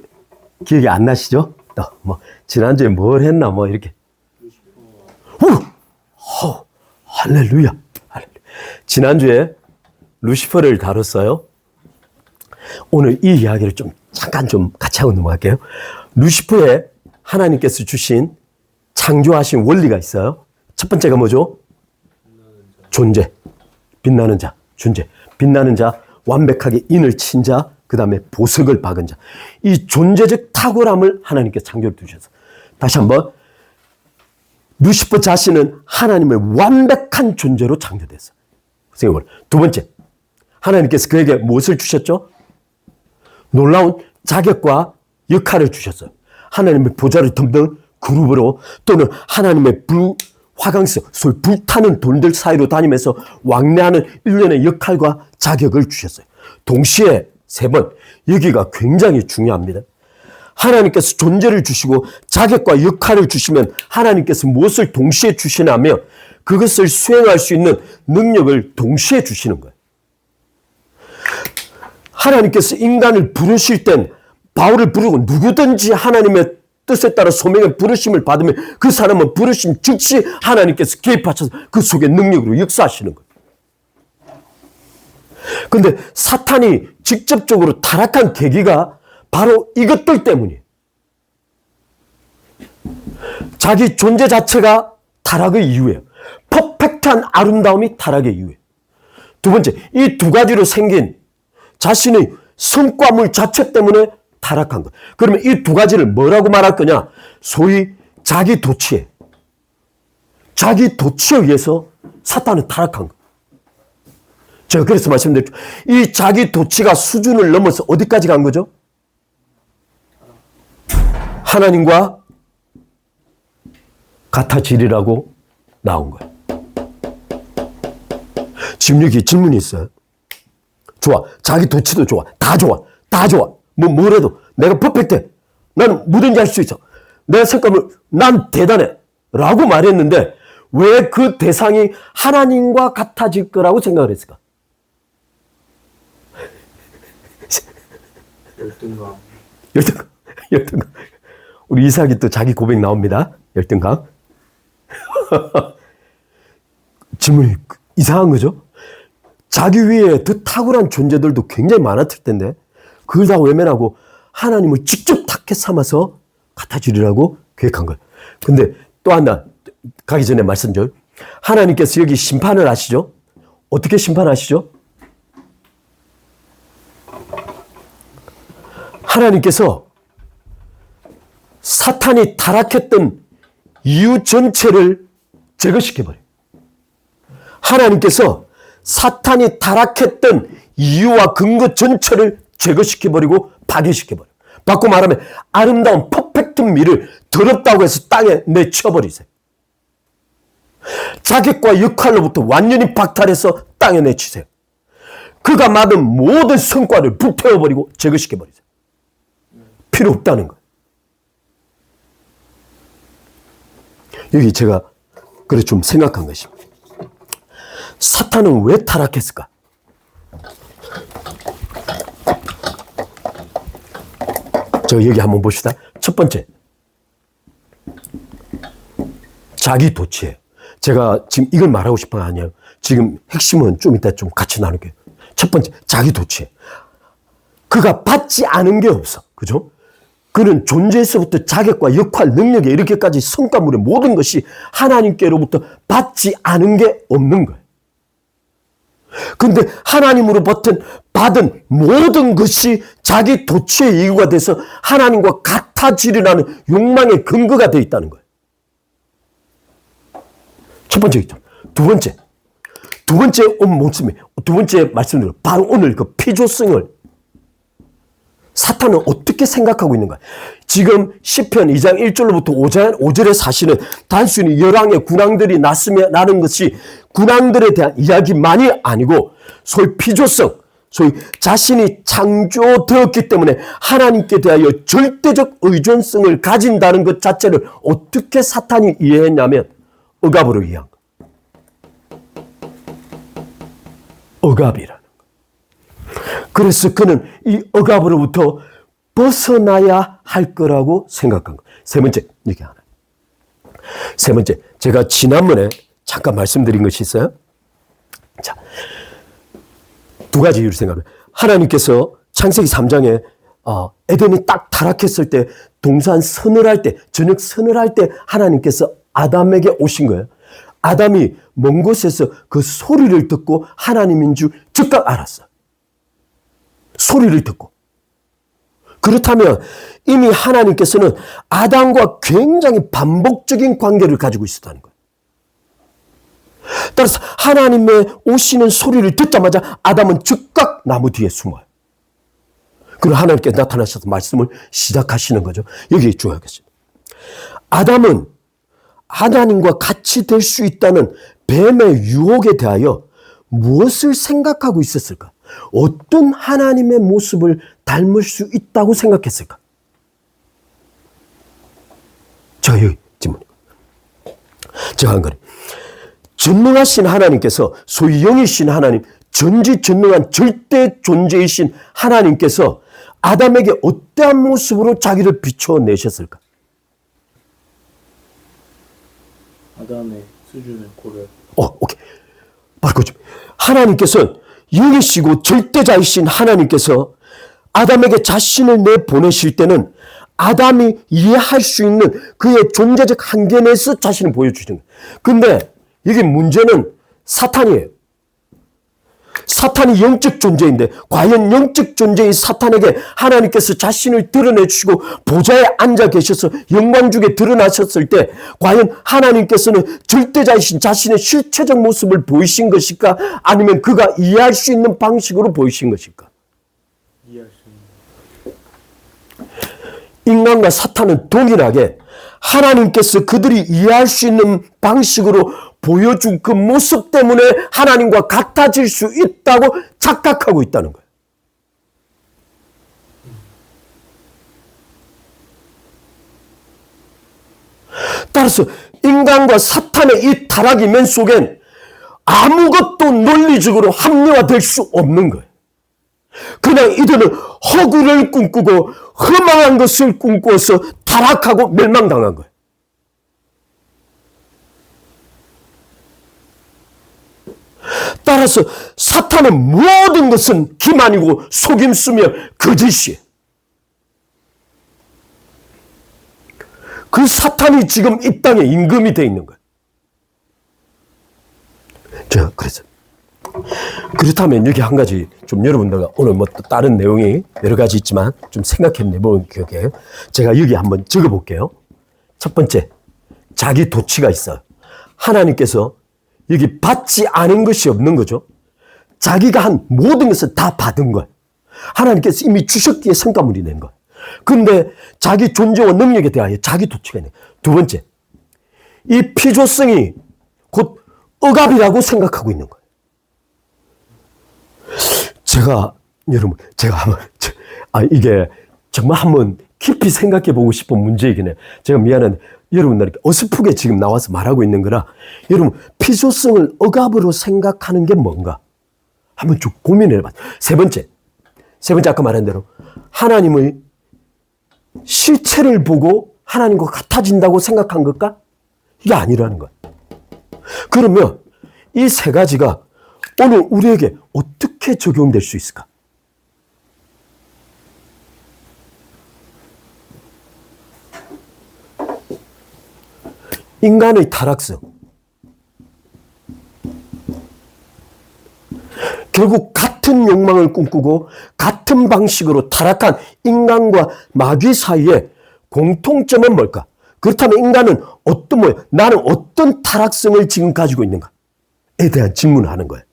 기억이 안 나시죠? 지난주에 뭘 했나, 이렇게. 할렐루야. 지난주에 루시퍼를 다뤘어요. 오늘 이 이야기를 잠깐 같이 하고 넘어갈게요. 루시퍼에 하나님께서 주신 창조하신 원리가 있어요. 첫 번째가 뭐죠? 존재. 빛나는 자. 존재. 빛나는 자. 완벽하게 인을 친 자. 그 다음에 보석을 박은 자. 이 존재적 탁월함을 하나님께 창조를 두셔서. 다시 한번. 루시퍼 자신은 하나님의 완벽한 존재로 창조됐어요. 생각해보라. 두 번째. 하나님께서 그에게 무엇을 주셨죠? 놀라운 자격과 역할을 주셨어요. 하나님의 보좌를 덤든 그룹으로 또는 하나님의 화강석, 소위 불타는 돌들 사이로 다니면서 왕래하는 일련의 역할과 자격을 주셨어요. 동시에 세 번, 여기가 굉장히 중요합니다. 하나님께서 존재를 주시고 자격과 역할을 주시면 하나님께서 무엇을 동시에 주시냐면 그것을 수행할 수 있는 능력을 동시에 주시는 거예요. 하나님께서 인간을 부르실 땐 바울을 부르고 누구든지 하나님의 뜻에 따라 소명의 부르심을 받으면 그 사람은 부르심 즉시 하나님께서 개입하셔서 그 속에 능력으로 역사하시는 거예요. 그런데 사탄이 직접적으로 타락한 계기가 바로 이것들 때문이에요. 자기 존재 자체가 타락의 이유예요. 퍼펙트한 아름다움이 타락의 이유예요. 두 번째, 이 두 가지로 생긴 자신의 성과물 자체 때문에 타락한 것. 그러면 이 두 가지를 뭐라고 말할 거냐? 소위 자기 도취에. 자기 도취에 의해서 사탄은 타락한 것. 제가 그래서 말씀드렸죠. 이 자기 도취가 수준을 넘어서 어디까지 간 거죠? 하나님과 같아지리라고 나온 거예요. 지금 여기 질문이 있어요. 좋아. 자기 도취도 좋아. 다 좋아. 다 좋아. 뭐래도 내가 퍼펙트해. 나는 뭐든지 할 수 있어. 내 성격을 난 대단해. 라고 말했는데 왜 그 대상이 하나님과 같아질 거라고 생각을 했을까?
열등감.
열등감. 우리 이삭이 또 자기 고백 나옵니다. 열등감. 질문이 이상한 거죠? 자기 위에 더 탁월한 존재들도 굉장히 많았을 텐데 그걸 다 외면하고 하나님을 직접 타겟 삼아서 같아지리라고 계획한 거예요. 근데 또 하나 가기 전에 말씀드려요. 하나님께서 여기 심판을 하시죠? 어떻게 심판하시죠? 하나님께서 사탄이 타락했던 이유 전체를 제거시켜버려요. 하나님께서 사탄이 타락했던 이유와 근거 전체를 제거시켜버리고 파괴시켜버려요. 바꿔 말하면 아름다운 퍼펙트 미를 더럽다고 해서 땅에 내쳐버리세요. 자격과 역할로부터 완전히 박탈해서 땅에 내치세요. 그가 받은 모든 성과를 불태워버리고 제거시켜버리세요. 필요 없다는 거예요. 여기 제가 그래 좀 생각한 것입니다. 사탄은 왜 타락했을까? 저 여기 한번 봅시다. 첫 번째, 자기 도취예요. 제가 지금 이걸 말하고 싶은 거 아니에요. 지금 핵심은 좀 이따 좀 같이 나눌게요. 첫 번째, 자기 도취예요. 그가 받지 않은 게 없어. 그죠? 그는 존재에서부터 자격과 역할, 능력에 이렇게까지 성과물의 모든 것이 하나님께로부터 받지 않은 게 없는 거예요. 근데 하나님으로 받은 모든 것이 자기 도취의 이유가 돼서 하나님과 같아지려는 욕망의 근거가 되어 있다는 거예요. 첫 번째 있죠. 두 번째 말씀드려. 바로 오늘 그 피조성을 사탄은 어떻게 생각하고 있는 거야? 지금 시편 2장 1절로부터 5절의 사실은 단순히 열왕의 군왕들이 나는 것이 군왕들에 대한 이야기만이 아니고 소위 피조성, 소위 자신이 창조되었기 때문에 하나님께 대하여 절대적 의존성을 가진다는 것 자체를 어떻게 사탄이 이해했냐면 억압으로 이해한 거예요. 억압이라는 거예요. 그래서 그는 이 억압으로부터 벗어나야 할 거라고 생각한 거예요. 세 번째, 이게 하나. 세 번째, 제가 지난번에 잠깐 말씀드린 것이 있어요. 자, 두 가지 이유를 생각합니다. 하나님께서 창세기 3장에 에덴이 딱 타락했을 때 동산 서늘할 때, 저녁 서늘할 때 하나님께서 아담에게 오신 거예요. 아담이 먼 곳에서 그 소리를 듣고 하나님인 줄 즉각 알았어요. 소리를 듣고. 그렇다면 이미 하나님께서는 아담과 굉장히 반복적인 관계를 가지고 있었다는 거예요. 따라서 하나님의 오시는 소리를 듣자마자 아담은 즉각 나무 뒤에 숨어요. 그리고 하나님께 나타나셔서 말씀을 시작하시는 거죠. 여기 중요하겠습니다. 아담은 하나님과 같이 될 수 있다는 뱀의 유혹에 대하여 무엇을 생각하고 있었을까? 어떤 하나님의 모습을 닮을 수 있다고 생각했을까? 자, 여기 질문. 제가 한 거예요. 전능하신 하나님께서, 소위 영이신 하나님, 전지전능한 절대 존재이신 하나님께서 아담에게 어떠한 모습으로 자기를 비춰내셨을까?
아담의 수준을 고려.
오케이. 바로 그죠. 하나님께서는 영이시고 절대자이신 하나님께서 아담에게 자신을 내보내실 때는 아담이 이해할 수 있는 그의 존재적 한계 내에서 자신을 보여주시는 거예요. 근데 이게 문제는 사탄이에요. 사탄이 영적 존재인데 과연 영적 존재인 사탄에게 하나님께서 자신을 드러내 주시고 보좌에 앉아 계셔서 영광 중에 드러나셨을 때 과연 하나님께서는 절대자이신 자신의 실체적 모습을 보이신 것일까? 아니면 그가 이해할 수 있는 방식으로 보이신 것일까?
이해할 수 있는.
인간과 사탄은 동일하게 하나님께서 그들이 이해할 수 있는 방식으로 보여준 그 모습 때문에 하나님과 같아질 수 있다고 착각하고 있다는 거예요. 따라서 인간과 사탄의 이 타락이면 속엔 아무것도 논리적으로 합리화될 수 없는 거예요. 그냥 이들은 허구를 꿈꾸고 흠망한 것을 꿈꾸어서 타락하고 멸망당한 거예요. 따라서 사탄의 모든 것은 기만이고 속임수며 거짓이에요. 그 사탄이 지금 이 땅에 임금이 되어 있는 거예요. 그래서 그렇다면 여기 한 가지 좀 여러분들과 오늘 뭐 또 다른 내용이 여러 가지 있지만 좀 생각해 내보는 기억이에요. 제가 여기 한번 적어 볼게요. 첫 번째, 자기 도취가 있어요. 하나님께서 여기 받지 않은 것이 없는 거죠. 자기가 한 모든 것을 다 받은 거예요. 하나님께서 이미 주셨기에 성과물이 낸 거예요. 근데 자기 존재와 능력에 대하여 자기 도취가 있는 거예요. 두 번째, 이 피조성이 곧 억압이라고 생각하고 있는 거예요. 제가 한번, 이게 정말 한번 깊이 생각해 보고 싶은 문제이긴 해요. 제가 미안한데, 여러분들에게 어설프게 지금 나와서 말하고 있는 거라, 여러분, 피조성을 억압으로 생각하는 게 뭔가? 한번 쭉 고민해 봐요. 세 번째, 아까 말한 대로, 하나님의 실체를 보고 하나님과 같아진다고 생각한 것과 이게 아니라는 거예요. 그러면 이 세 가지가 오늘 우리에게 어떻게 적용될 수 있을까? 인간의 타락성. 결국 같은 욕망을 꿈꾸고 같은 방식으로 타락한 인간과 마귀 사이에 공통점은 뭘까? 그렇다면 인간은 어떤 모양, 나는 어떤 타락성을 지금 가지고 있는가에 대한 질문을 하는 거예요.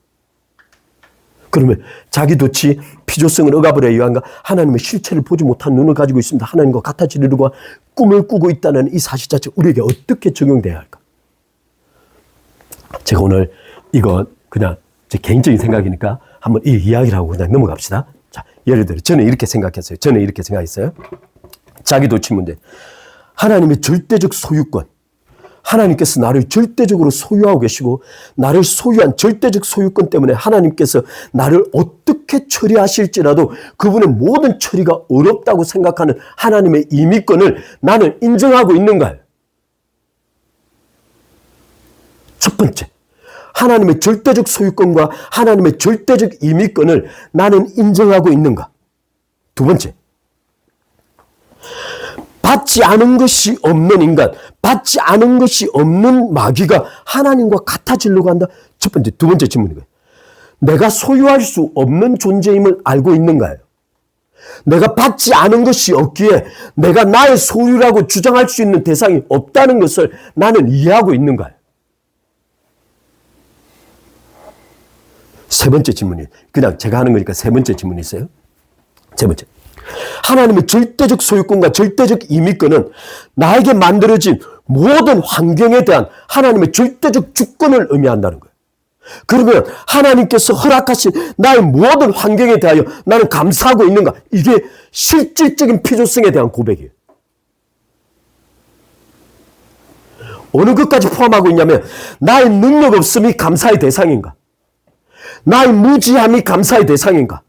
그러면 자기 도취, 피조성을 억압을 해야 한가? 하나님의 실체를 보지 못한 눈을 가지고 있습니다. 하나님과 같아지려고 꿈을 꾸고 있다는 이 사실 자체 우리에게 어떻게 적용돼야 할까? 제가 오늘 이거 그냥 제 개인적인 생각이니까 한번 이 이야기를 하고 그냥 넘어갑시다. 자, 예를 들어 저는 이렇게 생각했어요. 자기 도취 문제. 하나님의 절대적 소유권. 하나님께서 나를 절대적으로 소유하고 계시고 나를 소유한 절대적 소유권 때문에 하나님께서 나를 어떻게 처리하실지라도 그분의 모든 처리가 어렵다고 생각하는 하나님의 임의권을 나는 인정하고 있는가요? 첫 번째, 하나님의 절대적 소유권과 하나님의 절대적 임의권을 나는 인정하고 있는가? 두 번째, 받지 않은 것이 없는 인간, 받지 않은 것이 없는 마귀가 하나님과 같아지려고 한다. 첫 번째, 두 번째 질문이고요. 내가 소유할 수 없는 존재임을 알고 있는가요? 내가 받지 않은 것이 없기에 내가 나의 소유라고 주장할 수 있는 대상이 없다는 것을 나는 이해하고 있는가요? 세 번째 질문이, 그냥 제가 하는 거니까 세 번째 질문이 있어요. 세 번째. 하나님의 절대적 소유권과 절대적 임의권은 나에게 만들어진 모든 환경에 대한 하나님의 절대적 주권을 의미한다는 거예요. 그러면 하나님께서 허락하신 나의 모든 환경에 대하여 나는 감사하고 있는가? 이게 실질적인 피조성에 대한 고백이에요. 어느 것까지 포함하고 있냐면 나의 능력 없음이 감사의 대상인가? 나의 무지함이 감사의 대상인가?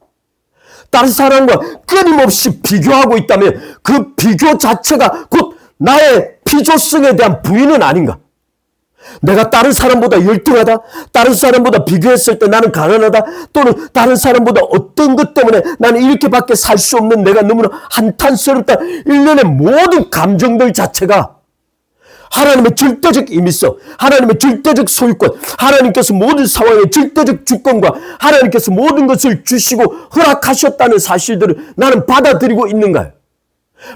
다른 사람과 끊임없이 비교하고 있다면 그 비교 자체가 곧 나의 피조성에 대한 부인은 아닌가? 내가 다른 사람보다 열등하다? 다른 사람보다 비교했을 때 나는 가난하다? 또는 다른 사람보다 어떤 것 때문에 나는 이렇게밖에 살 수 없는 내가 너무나 한탄스럽다? 일련의 모든 감정들 자체가 하나님의 절대적 임의성, 하나님의 절대적 소유권, 하나님께서 모든 상황의 절대적 주권과 하나님께서 모든 것을 주시고 허락하셨다는 사실들을 나는 받아들이고 있는가요?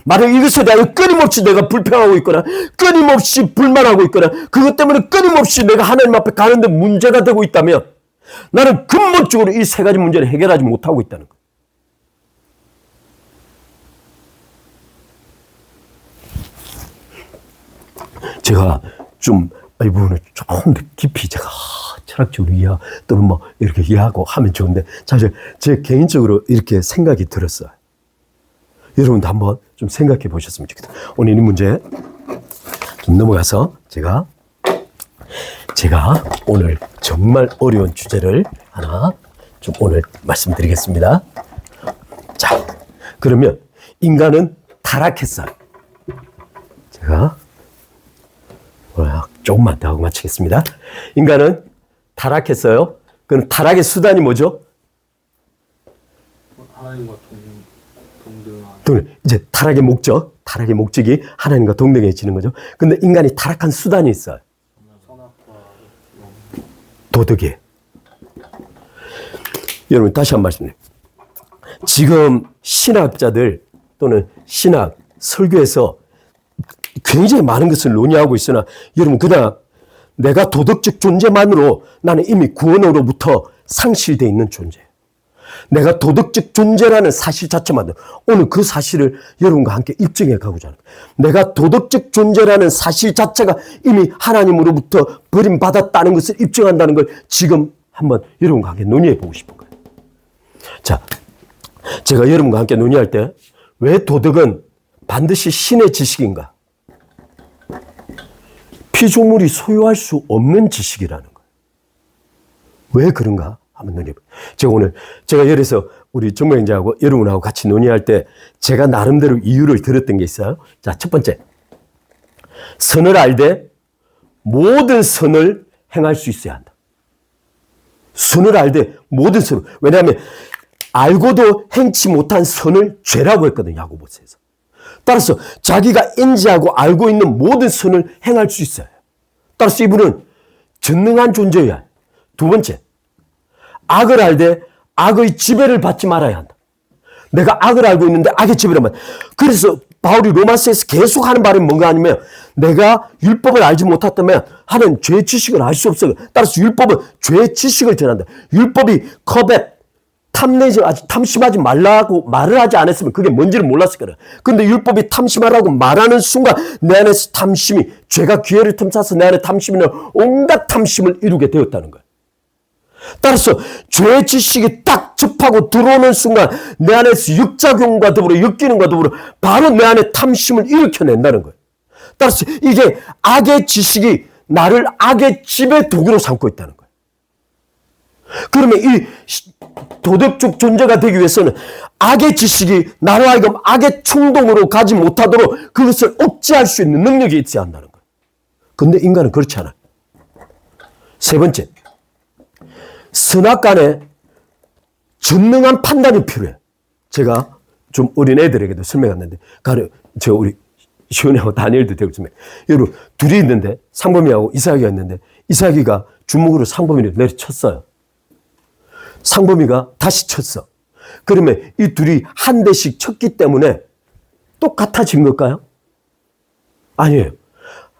만약 이것에 대하여 끊임없이 내가 불평하고 있거나 끊임없이 불만하고 있거나 그것 때문에 끊임없이 내가 하나님 앞에 가는데 문제가 되고 있다면 나는 근본적으로 이 세 가지 문제를 해결하지 못하고 있다는 거예요. 제가 좀 이 부분을 조금 더 깊이 제가 철학적으로 이해 또는 뭐 이렇게 이해하고 하면 좋은데 사실 제 개인적으로 이렇게 생각이 들었어요. 여러분도 한번 좀 생각해 보셨으면 좋겠다. 오늘 이 문제 좀 넘어가서 제가 오늘 정말 어려운 주제를 하나 좀 오늘 말씀드리겠습니다. 자, 그러면 인간은 타락했어요. 제가 조금만 더 하고 마치겠습니다. 인간은 타락했어요. 그럼 타락의 수단이 뭐죠?
하나님과 동등한.
이제 타락의 목적이 하나님과 동등해지는 거죠. 근데 인간이 타락한 수단이 있어요. 도덕이에요. 여러분 다시 한 번 말씀드려요. 지금 신학자들 또는 신학 설교에서 굉장히 많은 것을 논의하고 있으나 여러분 그냥 내가 도덕적 존재만으로 나는 이미 구원으로부터 상실되어 있는 존재예요. 내가 도덕적 존재라는 사실 자체만으로 오늘 그 사실을 여러분과 함께 입증해 가고자 하는 거예요. 내가 도덕적 존재라는 사실 자체가 이미 하나님으로부터 버림받았다는 것을 입증한다는 걸 지금 한번 여러분과 함께 논의해 보고 싶은 거예요. 자, 제가 여러분과 함께 논의할 때 왜 도덕은 반드시 신의 지식인가? 피조물이 소유할 수 없는 지식이라는 거예요. 왜 그런가? 한번 논의해볼게요. 제가 예를 우리 정명자하고 여러분하고 같이 논의할 때 제가 나름대로 이유를 들었던 게 있어요. 자, 첫 번째. 선을 알되 모든 선을 행할 수 있어야 한다. 선을 알되 모든 선을. 왜냐하면 알고도 행치 못한 선을 죄라고 했거든요. 야고보서에서. 따라서 자기가 인지하고 알고 있는 모든 선을 행할 수 있어요. 따라서 이분은 전능한 존재여야 해요. 두 번째. 악을 알되 악의 지배를 받지 말아야 한다. 내가 악을 알고 있는데 악의 지배를 받아. 그래서 바울이 로마서에서 계속 하는 말은 뭔가 아니면 내가 율법을 알지 못했다면 하는 죄의 지식을 알 수 없어요. 따라서 율법은 죄의 지식을 전한다. 율법이 커벳, 탐심하지 말라고 말을 하지 않았으면 그게 뭔지를 몰랐을 거라. 근데 율법이 탐심하라고 말하는 순간 내 안에서 탐심이, 죄가 기회를 틈타서 내 안에 탐심이나 온갖 탐심을 이루게 되었다는 거예요. 따라서 죄의 지식이 딱 접하고 들어오는 순간 내 안에서 육작용과 더불어 엮이는과 더불어 바로 내 안에 탐심을 일으켜낸다는 거예요. 따라서 이게 악의 지식이 나를 악의 지배 도구로 삼고 있다는 거예요. 그러면 이 도덕적 존재가 되기 위해서는 악의 지식이 나로 하여금 악의 충동으로 가지 못하도록 그것을 억제할 수 있는 능력이 있어야 한다는 거예요. 근데 인간은 그렇지 않아요. 세 번째. 선악간에 전능한 판단이 필요해요. 제가 좀 어린 애들에게도 설명했는데, 우리 시온이하고 다니엘도 되고 설명. 여러분, 둘이 있는데, 상범이하고 이삭이가 있는데, 이삭이가 주먹으로 상범이를 내려쳤어요. 상범이가 다시 쳤어. 그러면 이 둘이 한 대씩 쳤기 때문에 똑같아진 걸까요? 아니에요.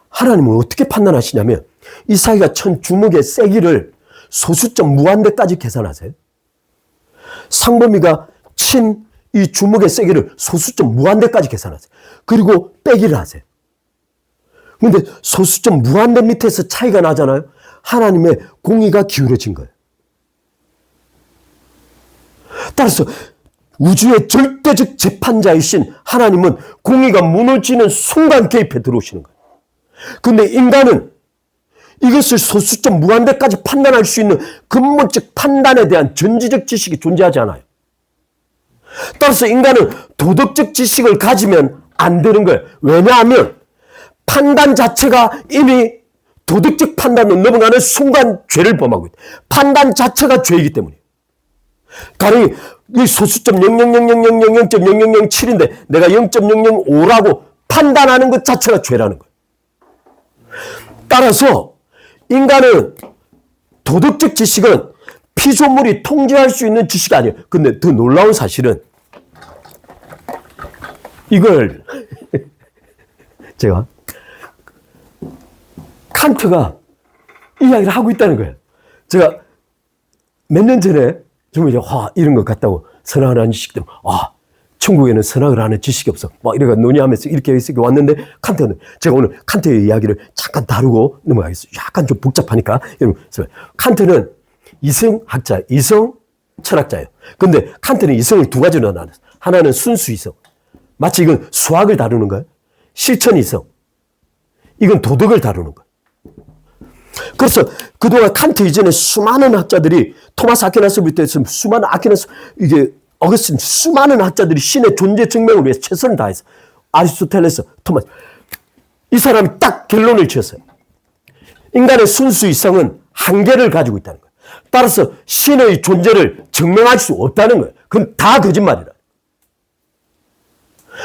하나님은 어떻게 판단하시냐면, 이삭이가 천 주먹의 세기를 소수점 무한대까지 계산하세요. 상범이가 친 이 주먹의 세기를 소수점 무한대까지 계산하세요. 그리고 빼기를 하세요. 그런데 소수점 무한대 밑에서 차이가 나잖아요. 하나님의 공의가 기울어진 거예요. 따라서 우주의 절대적 재판자이신 하나님은 공의가 무너지는 순간 개입해 들어오시는 거예요. 그런데 인간은 이것을 소수점 무한대까지 판단할 수 있는 근본적 판단에 대한 전지적 지식이 존재하지 않아요. 따라서 인간은 도덕적 지식을 가지면 안 되는 거예요. 왜냐하면 판단 자체가 이미 도덕적 판단으로 넘어가는 순간 죄를 범하고 있다. 판단 자체가 죄이기 때문에. 가령 이 소수점 0.00000.0007인데 내가 0.005라고 판단하는 것 자체가 죄라는 거예요. 따라서 인간은 도덕적 지식은 피조물이 통제할 수 있는 지식이 아니에요. 근데 더 놀라운 사실은 이걸 제가 칸트가 이야기를 하고 있다는 거예요. 제가 몇 년 전에 정말 이런 것 같다고 선악을 하는 지식 때문에 천국에는 선악을 하는 지식이 없어. 막 이래가 논의하면서 이렇게 왔는데 칸트는 제가 오늘 칸트의 이야기를 잠깐 다루고 넘어가겠어요. 약간 좀 복잡하니까. 여러분, 칸트는 이성학자, 이성 철학자예요. 근데 칸트는 이성을 두 가지로 나눴어요. 하나는 순수 이성. 마치 이건 수학을 다루는 거예요. 실천 이성. 이건 도덕을 다루는 거예요. 그래서 그동안 칸트 이전에 수많은 학자들이 토마스 아퀴나스부터 해서 수많은 이게 어거스틴 수많은 학자들이 신의 존재 증명을 위해서 최선을 다했어. 아리스토텔레스, 토마스. 이 사람이 딱 결론을 지었어요. 인간의 순수 이성은 한계를 가지고 있다는 거예요. 따라서 신의 존재를 증명할 수 없다는 거예요. 그건 다 거짓말이라.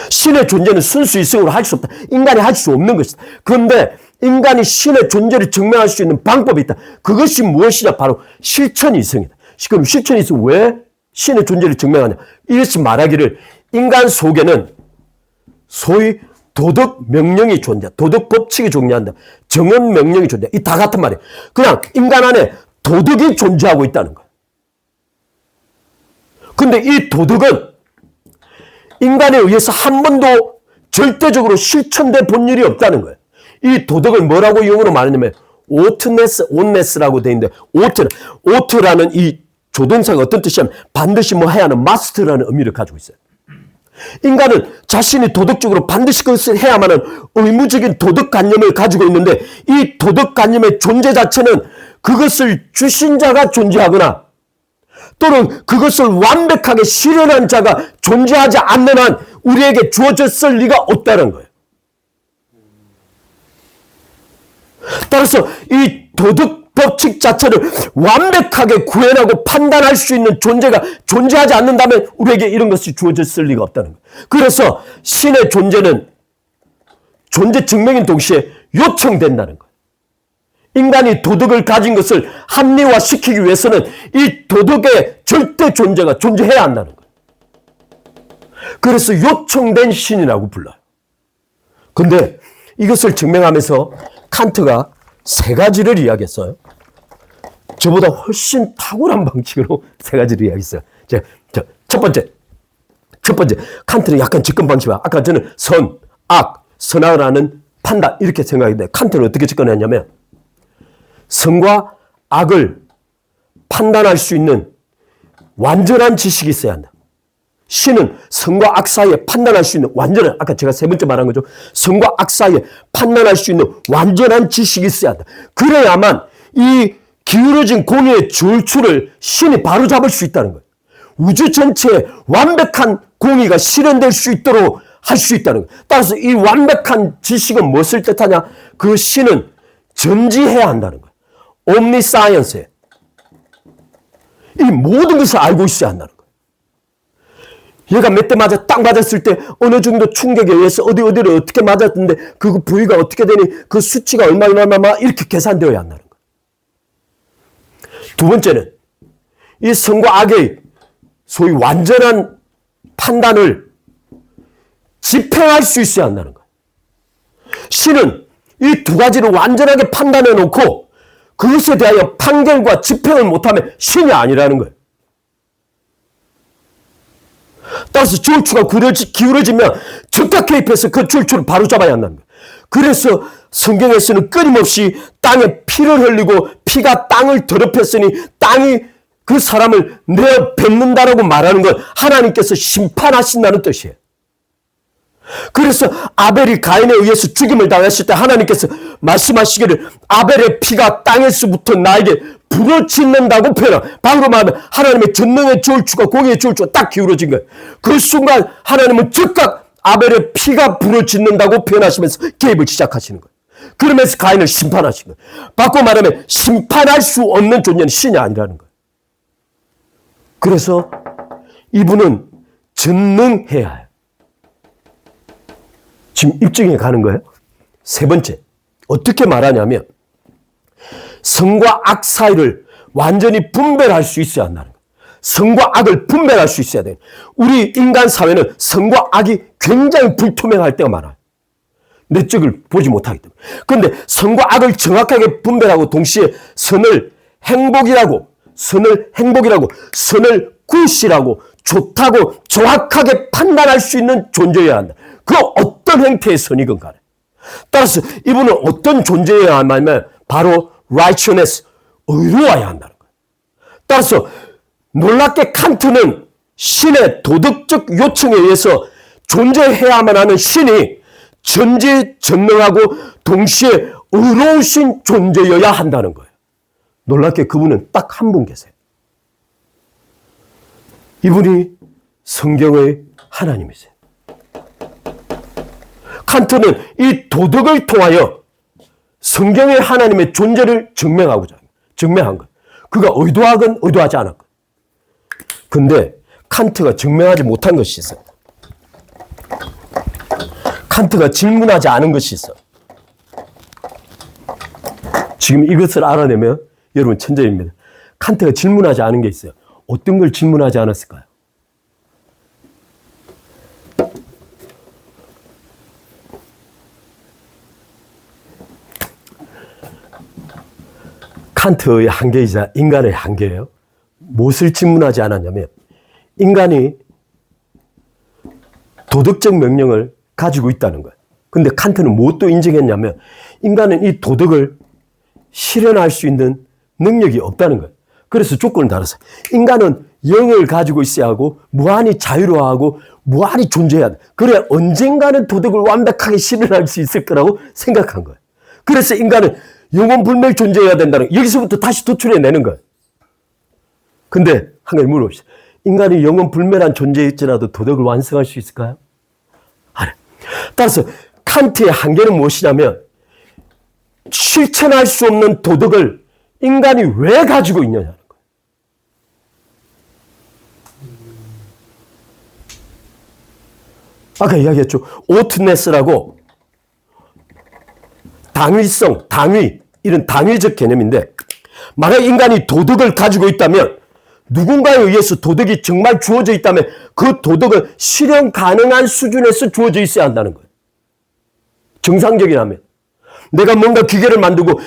신의 존재는 순수 이성으로 할 수 없다. 인간이 할 수 없는 것이다. 그런데 인간이 신의 존재를 증명할 수 있는 방법이 있다. 그것이 무엇이냐? 바로 실천 이성이다. 그럼 실천 이성 왜 신의 존재를 증명하냐? 이것이 말하기를 인간 속에는 소위 도덕 명령이 존재한다. 도덕 법칙이 존재한다. 정언 명령이 존재한다. 이 다 같은 말이에요. 그냥 인간 안에 도덕이 존재하고 있다는 거예요. 근데 이 도덕은 인간에 의해서 한 번도 절대적으로 실천된 본 일이 없다는 거예요. 이 도덕을 뭐라고 영어로 말하냐면 온네스라고 되어 있는데 오트라는 이 조동사가 어떤 뜻이냐면 반드시 뭐 해야 하는 마스터라는 의미를 가지고 있어요. 인간은 자신이 도덕적으로 반드시 그것을 해야만 하는 의무적인 도덕관념을 가지고 있는데 이 도덕관념의 존재 자체는 그것을 주신 자가 존재하거나 또는 그것을 완벽하게 실현한 자가 존재하지 않는 한 우리에게 주어졌을 리가 없다는 거예요. 따라서 이 도덕 법칙 자체를 완벽하게 구현하고 판단할 수 있는 존재가 존재하지 않는다면 우리에게 이런 것이 주어졌을 리가 없다는 거예요. 그래서 신의 존재는 존재 증명인 동시에 요청된다는 거예요. 인간이 도덕을 가진 것을 합리화시키기 위해서는 이 도덕의 절대 존재가 존재해야 한다는 거예요. 그래서 요청된 신이라고 불러요. 근데 이것을 증명하면서 칸트가 세 가지를 이야기했어요. 저보다 훨씬 탁월한 방식으로 세 가지를 이야기했어요. 첫 번째, 칸트는 약간 접근 방식이야. 아까 저는 선, 악, 선악을 하는 판단 이렇게 생각했는데 칸트는 어떻게 접근했냐면 선과 악을 판단할 수 있는 완전한 지식이 있어야 한다. 신은 선과 악 사이에 판단할 수 있는 완전한, 아까 제가 세 번째 말한 거죠. 선과 악 사이에 판단할 수 있는 완전한 지식이 있어야 한다. 그래야만 이 기울어진 공의 줄추를 신이 바로잡을 수 있다는 거예요. 우주 전체에 완벽한 공의가 실현될 수 있도록 할 수 있다는 거예요. 따라서 이 완벽한 지식은 무엇을 뜻하냐? 그 신은 전지해야 한다는 거예요. 옴니사이언스에 이 모든 것을 알고 있어야 한다는 거예요. 얘가 몇 대 맞아 딱 맞았을 때 어느 정도 충격에 의해서 어디를 어떻게 맞았는데 그 부위가 어떻게 되니 그 수치가 얼마 이렇게 계산되어야 한다는 거예요. 두 번째는 이 선과 악의 소위 완전한 판단을 집행할 수 있어야 한다는 거예요. 신은 이 두 가지를 완전하게 판단해 놓고 그것에 대하여 판결과 집행을 못하면 신이 아니라는 거예요. 따라서 줄추가 기울어지면 즉각 개입해서 그 줄추를 바로 잡아야 한다는 거예요. 그래서 성경에서는 끊임없이 땅에 피를 흘리고 피가 땅을 더럽혔으니 땅이 그 사람을 내어 뱉는다라고 말하는 건 하나님께서 심판하신다는 뜻이에요. 그래서 아벨이 가인에 의해서 죽임을 당했을 때 하나님께서 말씀하시기를 아벨의 피가 땅에서부터 나에게 불어짓는다고 표현해요. 방금 말하면 하나님의 전능의 줄추가 공의의 줄추가 딱 기울어진 거예요. 그 순간 하나님은 즉각 아벨의 피가 불어짓는다고 표현하시면서 개입을 시작하시는 거예요. 그러면서 가인을 심판하신 거예요. 바꿔 말하면 심판할 수 없는 존재는 신이 아니라는 거예요. 그래서 이분은 전능해야 해요. 지금 입증해 가는 거예요. 세 번째, 어떻게 말하냐면 선과 악 사이를 완전히 분별할 수 있어야 한다는 거예요. 선과 악을 분별할 수 있어야 돼요. 우리 인간 사회는 선과 악이 굉장히 불투명할 때가 많아요. 내 쪽을 보지 못하기 때문에. 그런데 선과 악을 정확하게 분별하고 동시에 선을 행복이라고, 선을 굿이라고, 좋다고 정확하게 판단할 수 있는 존재여야 한다. 그 어떤 형태의 선이건 간에. 따라서 이분은 어떤 존재여야 하냐면 바로 righteousness, 의로워야 한다는 거예요. 따라서 놀랍게 칸트는 신의 도덕적 요청에 의해서 존재해야만 하는 신이 전지전능하고 동시에 의로우신 존재여야 한다는 거예요. 놀랍게 그분은 딱 한 분 계세요. 이분이 성경의 하나님이세요. 칸트는 이 도덕을 통하여 성경의 하나님의 존재를 증명한 거예요. 그가 의도하건 의도하지 않았건. 근데 칸트가 증명하지 못한 것이 있어요. 칸트가 질문하지 않은 것이 있어. 지금 이것을 알아내면 여러분 천재입니다. 칸트가 질문하지 않은 게 있어요. 어떤 걸 질문하지 않았을까요? 칸트의 한계이자 인간의 한계예요. 무엇을 질문하지 않았냐면 인간이 도덕적 명령을 가지고 있다는 거예요. 근데 칸트는 무엇도 인정했냐면 인간은 이 도덕을 실현할 수 있는 능력이 없다는 거예요. 그래서 조건을 달았어요. 인간은 영을 가지고 있어야 하고 무한히 자유로워하고 무한히 존재해야 돼. 그래 언젠가는 도덕을 완벽하게 실현할 수 있을 거라고 생각한 거예요. 그래서 인간은 영원불멸 존재해야 된다는 거예요. 여기서부터 다시 도출해내는 거예요. 근데 한 가지 물어봅시다. 인간이 영원불멸한 존재일지라도 도덕을 완성할 수 있을까요? 아니. 따라서 칸트의 한계는 무엇이냐면 실천할 수 없는 도덕을 인간이 왜 가지고 있느냐는 거예요. 아까 이야기했죠. 오트네스라고 당위성, 당위, 이런 당위적 개념인데 만약 인간이 도덕을 가지고 있다면 누군가에 의해서 도덕이 정말 주어져 있다면 그 도덕은 실현 가능한 수준에서 주어져 있어야 한다는 거예요. 정상적이라면. 내가 뭔가 기계를 만들고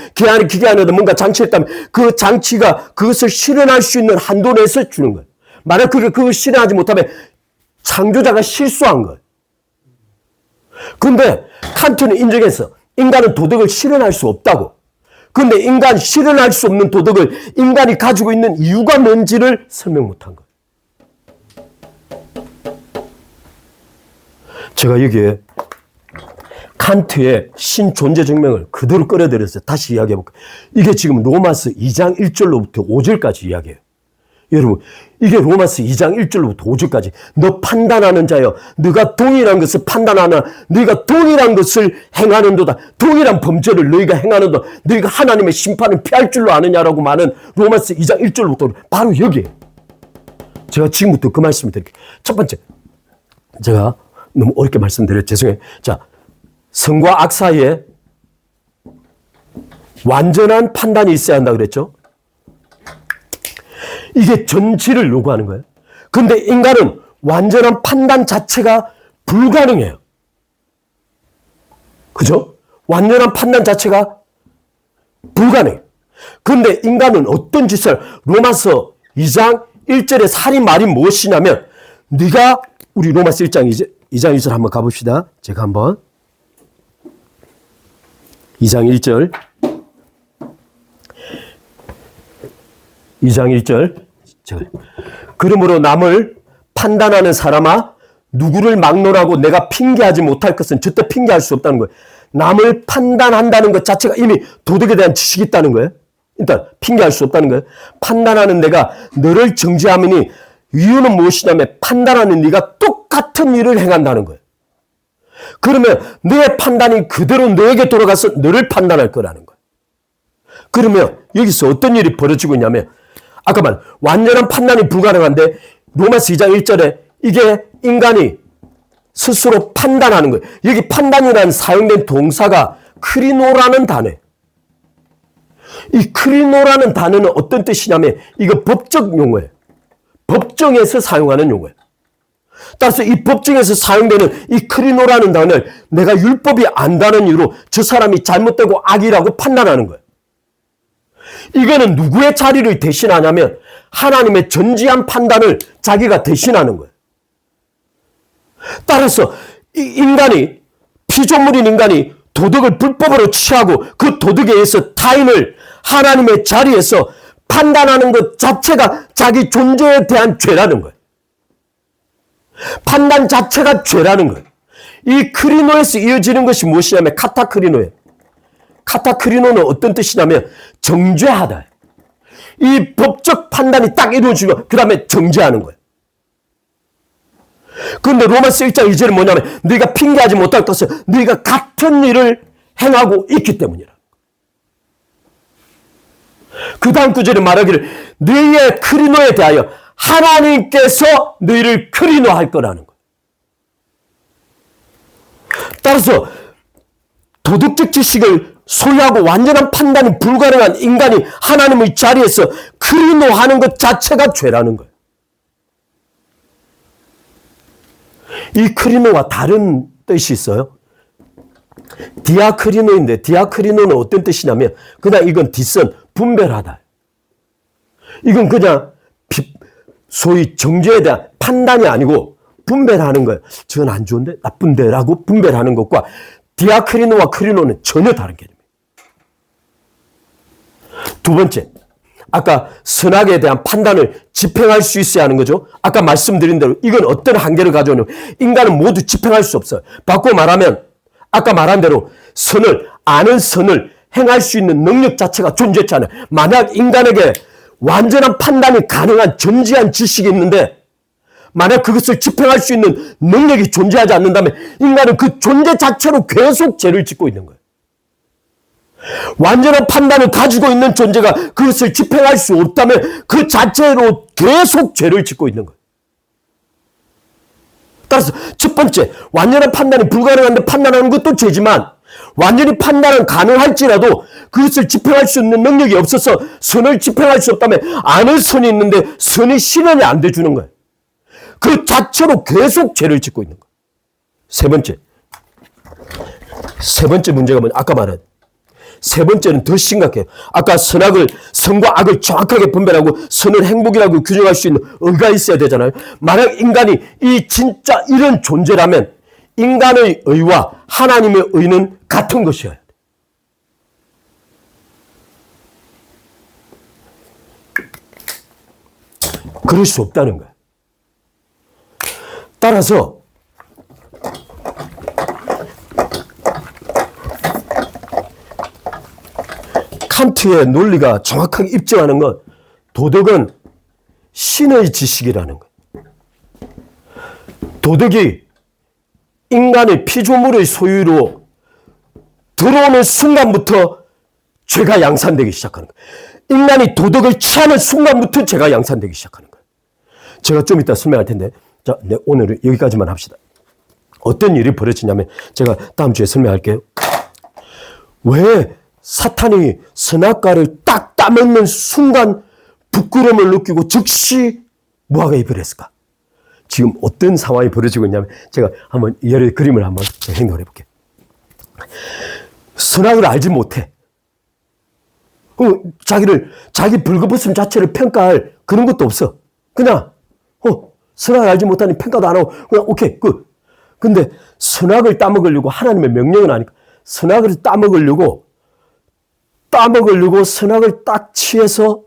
기계 안에다 뭔가 장치했다면 그 장치가 그것을 실현할 수 있는 한도 내에서 주는 거예요. 만약 그걸 실현하지 못하면 창조자가 실수한 거예요. 그런데 칸트는 인정했어. 인간은 도덕을 실현할 수 없다고. 그런데 인간 실현할 수 없는 도덕을 인간이 가지고 있는 이유가 뭔지를 설명 못한 거예요. 제가 여기에 칸트의 신존재 증명을 그대로 끌어들였어요. 다시 이야기해볼게요. 이게 지금 로마서 2장 1절로부터 5절까지 이야기해요. 여러분, 이게 로마서 2장 1절로부터 5절까지 너 판단하는 자여, 너가 동일한 것을 판단하나 너희가 동일한 것을 행하는도다. 동일한 범죄를 너희가 행하는도다. 너희가 하나님의 심판을 피할 줄로 아느냐라고 말하는 로마서 2장 1절로부터 바로 여기에요. 제가 지금부터 그 말씀을 드릴게요. 첫 번째, 제가 너무 어렵게 말씀드려요. 죄송해요. 자, 선과 악 사이에 완전한 판단이 있어야 한다 그랬죠? 이게 전지를 요구하는 거예요. 그런데 인간은 완전한 판단 자체가 불가능해요. 그죠? 완전한 판단 자체가 불가능해요. 그런데 인간은 어떤 짓을, 로마서 2장 1절의 살인 말이 무엇이냐면 네가, 우리 로마서 1장 2장 1절 한번 가봅시다. 제가 한번 2장 1절 2장 1절 그러므로 남을 판단하는 사람아 누구를 막론하고 내가 핑계하지 못할 것은 절대 핑계할 수 없다는 거예요. 남을 판단한다는 것 자체가 이미 도덕에 대한 지식이 있다는 거예요. 일단 핑계할 수 없다는 거예요. 판단하는 내가 너를 정죄하미니 이유는 무엇이냐면 판단하는 네가 똑같은 일을 행한다는 거예요. 그러면 너의 판단이 그대로 너에게 돌아가서 너를 판단할 거라는 거예요. 그러면 여기서 어떤 일이 벌어지고 있냐면 아까 말 완전한 판단이 불가능한데 로마서 2장 1절에 이게 인간이 스스로 판단하는 거예요. 여기 판단이라는 사용된 동사가 크리노라는 단어예요. 이 크리노라는 단어는 어떤 뜻이냐면 이거 법적 용어예요. 법정에서 사용하는 용어예요. 따라서 이 법정에서 사용되는 이 크리노라는 단어를 내가 율법이 안다는 이유로 저 사람이 잘못되고 악이라고 판단하는 거예요. 이거는 누구의 자리를 대신하냐면 하나님의 전지한 판단을 자기가 대신하는 거예요. 따라서 이 인간이, 피조물인 인간이 도덕을 불법으로 취하고 그 도덕에 의해서 타인을 하나님의 자리에서 판단하는 것 자체가 자기 존재에 대한 죄라는 거예요. 판단 자체가 죄라는 거예요. 이 크리노에서 이어지는 것이 무엇이냐면 카타크리노예요. 카타크리노는 어떤 뜻이냐면 정죄하다. 이 법적 판단이 딱 이루어지고 그 다음에 정죄하는 거예요. 그런데 로마서 1장 2절은 뭐냐면 너희가 핑계하지 못할 것은 너희가 같은 일을 행하고 있기 때문이라. 그 다음 구절에 말하기를 너희의 크리노에 대하여 하나님께서 너희를 크리노할 거라는 거예요. 따라서 도덕적 지식을 소유하고 완전한 판단이 불가능한 인간이 하나님의 자리에서 크리노하는 것 자체가 죄라는 거예요. 이 크리노와 다른 뜻이 있어요. 디아크리노인데 디아크리노는 어떤 뜻이냐면 그냥 이건 뒷선 분별하다. 이건 그냥 소위 정죄에 대한 판단이 아니고 분별하는 거예요. 저건 안 좋은데 나쁜데 라고 분별하는 것과 디아크리노와 크리노는 전혀 다른 개념이에요. 두 번째, 아까 선악에 대한 판단을 집행할 수 있어야 하는 거죠. 아까 말씀드린 대로 이건 어떤 한계를 가져오냐면 인간은 모두 집행할 수 없어요. 바꿔 말하면 아까 말한 대로 아는 선을 행할 수 있는 능력 자체가 존재하지 않아요. 만약 인간에게 완전한 판단이 가능한 전지한 지식이 있는데 만약 그것을 집행할 수 있는 능력이 존재하지 않는다면 인간은 그 존재 자체로 계속 죄를 짓고 있는 거예요. 완전한 판단을 가지고 있는 존재가 그것을 집행할 수 없다면 그 자체로 계속 죄를 짓고 있는 거예요. 따라서 첫 번째, 완전한 판단이 불가능한데 판단하는 것도 죄지만 완전히 판단은 가능할지라도 그것을 집행할 수 있는 능력이 없어서 선을 집행할 수 없다면 아는 선이 있는데 선이 실현이 안 돼주는 거예요. 그 자체로 계속 죄를 짓고 있는 거예요. 세 번째 문제가 뭐냐? 아까 말한 세 번째는 더 심각해요. 아까 선과 악을 정확하게 분별하고 선을 행복이라고 규정할 수 있는 의가 있어야 되잖아요. 만약 인간이 진짜 이런 존재라면 인간의 의와 하나님의 의는 같은 것이어야 돼. 그럴 수 없다는 거예요. 따라서 칸트의 논리가 정확하게 입증하는 건 도덕은 신의 지식이라는 거예요. 도덕이 인간의 피조물의 소유로 들어오는 순간부터 죄가 양산되기 시작하는 거예요. 인간이 도덕을 취하는 순간부터 죄가 양산되기 시작하는 거예요. 제가 좀 이따 설명할 텐데 자, 오늘은 여기까지만 합시다. 어떤 일이 벌어지냐면 제가 다음 주에 설명할게요. 왜 사탄이 선악과를 딱 따먹는 순간 부끄러움을 느끼고 즉시 무화과에 입을했을까? 지금 어떤 상황이 벌어지고 있냐면 제가 한번 예를 그림을 한번 행동을 해볼게요. 선악을 알지 못해. 자기 벌거벗음 자체를 평가할 그런 것도 없어. 그냥 선악을 알지 못하니 평가도 안 하고 그냥 오케이 끝. 근데 선악을 따먹으려고 하나님의 명령은 아니까 선악을 따먹으려고 선악을 딱 취해서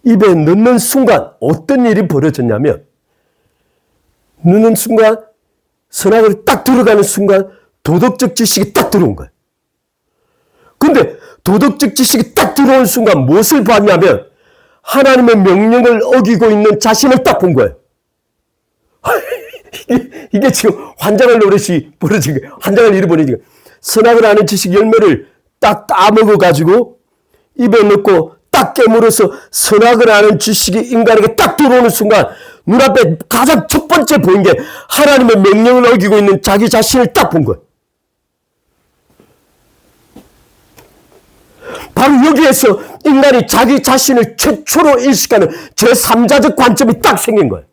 입에 넣는 순간 어떤 일이 벌어졌냐면 넣는 순간 선악을 딱 들어가는 순간 도덕적 지식이 딱 들어온 거예요. 근데 도덕적 지식이 딱 들어온 순간 무엇을 봤냐면 하나님의 명령을 어기고 있는 자신을 딱 본 거예요. 이게 지금 환장할 노릇이 벌어진 거예요. 환장할 일이 벌어진 거예요. 선악을 아는 지식 열매를 딱 따먹어가지고 입에 넣고 딱 깨물어서 선악을 아는 지식이 인간에게 딱 들어오는 순간 눈앞에 가장 첫 번째 보인 게 하나님의 명령을 어기고 있는 자기 자신을 딱 본 거예요. 바로 여기에서 인간이 자기 자신을 최초로 인식하는 제3자적 관점이 딱 생긴 거예요.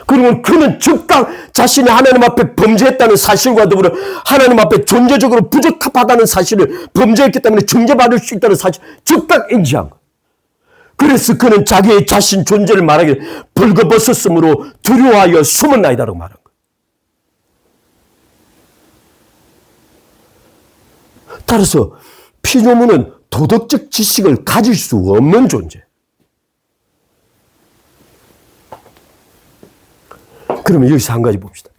그러면 그는 즉각 자신이 하나님 앞에 범죄했다는 사실과 더불어 하나님 앞에 존재적으로 부적합하다는 사실을 범죄했기 때문에 징계받을 수 있다는 사실 즉각 인지한 거예요. 그래서 그는 자기의 자신 존재를 말하기를 벌거벗었으므로 두려워하여 숨었나이다라고 말한 거예요. 따라서 피조물은 도덕적 지식을 가질 수 없는 존재. 그러면 여기서 한 가지 봅시다.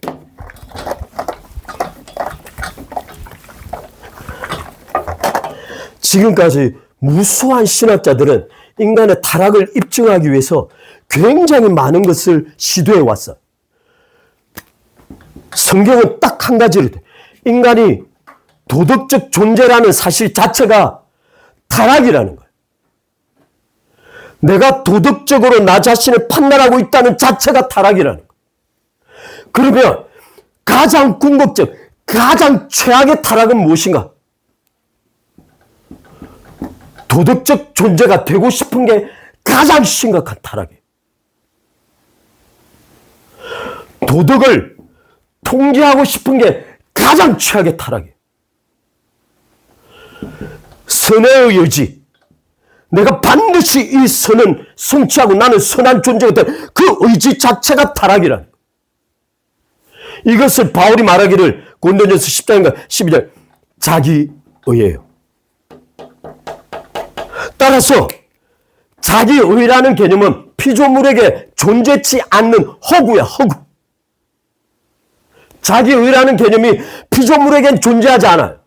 지금까지 무수한 신학자들은 인간의 타락을 입증하기 위해서 굉장히 많은 것을 시도해 왔어요. 성경은 딱 한 가지를 돼. 인간이 도덕적 존재라는 사실 자체가 타락이라는 거예요. 내가 도덕적으로 나 자신을 판단하고 있다는 자체가 타락이라는 거예요. 그러면 가장 궁극적, 가장 최악의 타락은 무엇인가? 도덕적 존재가 되고 싶은 게 가장 심각한 타락이에요. 도덕을 통제하고 싶은 게 가장 최악의 타락이에요. 선의 의지, 내가 반드시 이 선은 성취하고 나는 선한 존재가 된 그 의지 자체가 타락이라는 거예요. 이것을 바울이 말하기를 고린도전서 10장인가 12절 자기의예요. 따라서 자기의라는 개념은 피조물에게 존재치 않는 허구야, 허구. 자기의라는 개념이 피조물에겐 존재하지 않아요.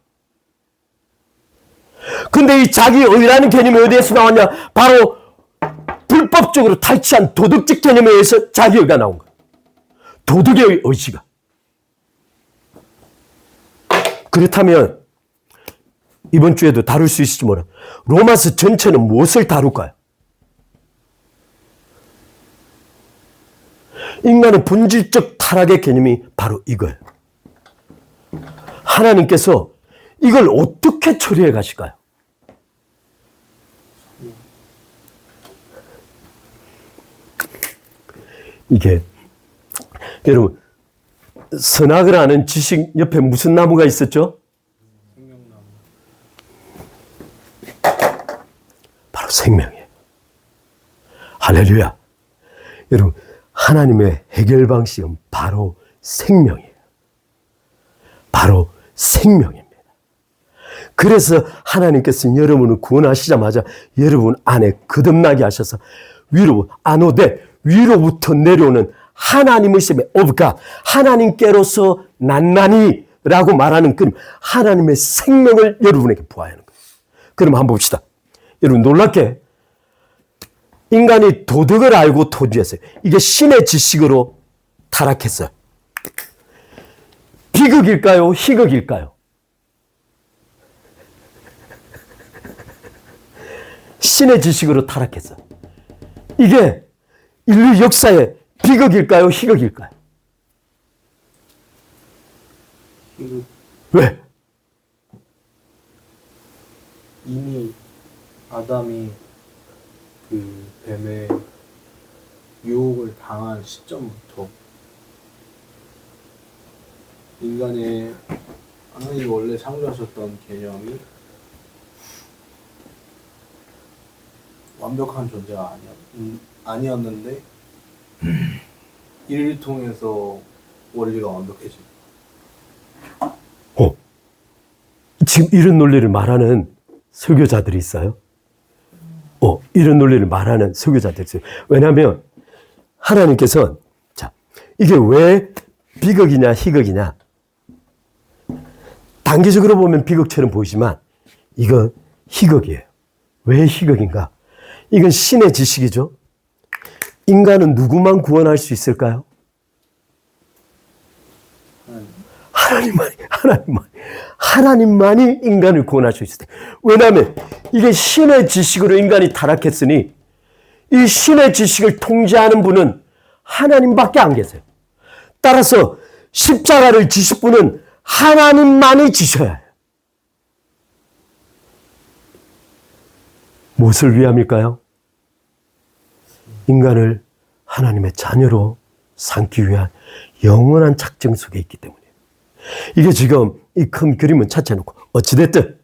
근데 이 자기의라는 개념이 어디에서 나왔냐? 바로 불법적으로 탈취한 도덕적 개념에 의해서 자기의가 나온 거예요. 도덕의 의지가. 그렇다면 이번 주에도 다룰 수 있을지 몰라. 로마서 전체는 무엇을 다룰까요? 인간의 본질적 타락의 개념이 바로 이거예요. 하나님께서 이걸 어떻게 처리해 가실까요? 이게 여러분 선악을 아는 지식 옆에 무슨 나무가 있었죠? 바로 생명이에요. 할렐루야. 여러분 하나님의 해결 방식은 바로 생명이에요. 바로 생명입니다. 그래서 하나님께서는 여러분을 구원하시자마자 여러분 안에 거듭나게 하셔서 위로부터 내려오는 하나님의 셈에 오브가 하나님께로서 난나니 라고 말하는 그 하나님의 생명을 여러분에게 부어야 하는 거예요. 그럼 한번 봅시다. 여러분 놀랍게 인간이 도덕을 알고 토지했어요. 이게 신의 지식으로 타락했어요. 비극일까요? 희극일까요? 신의 지식으로 타락했어요. 이게 인류 역사의 비극일까요? 희극일까요?
희극.
왜?
이미 아담이 그 뱀의 유혹을 당한 시점부터 인간의 하나님이 원래 창조하셨던 개념이 완벽한 존재가 아니었는데 이를 통해서 원리가 완벽해집니다.
지금 이런 논리를 말하는 설교자들이 있어요. 이런 논리를 말하는 설교자들이 있어요. 왜냐하면 하나님께서는 자, 이게 왜 비극이냐 희극이냐 단기적으로 보면 비극처럼 보이지만 이건 희극이에요. 왜 희극인가? 이건 신의 지식이죠. 인간은 누구만 구원할 수 있을까요? 하나님만이 인간을 구원할 수 있을 때. 왜냐하면 이게 신의 지식으로 인간이 타락했으니 이 신의 지식을 통제하는 분은 하나님밖에 안 계세요. 따라서 십자가를 지실 분은 하나님만이 지셔야 해요. 무엇을 위함일까요? 인간을 하나님의 자녀로 삼기 위한 영원한 작정 속에 있기 때문이에요. 이게 지금 이 큰 그림은 찾아놓고 어찌됐든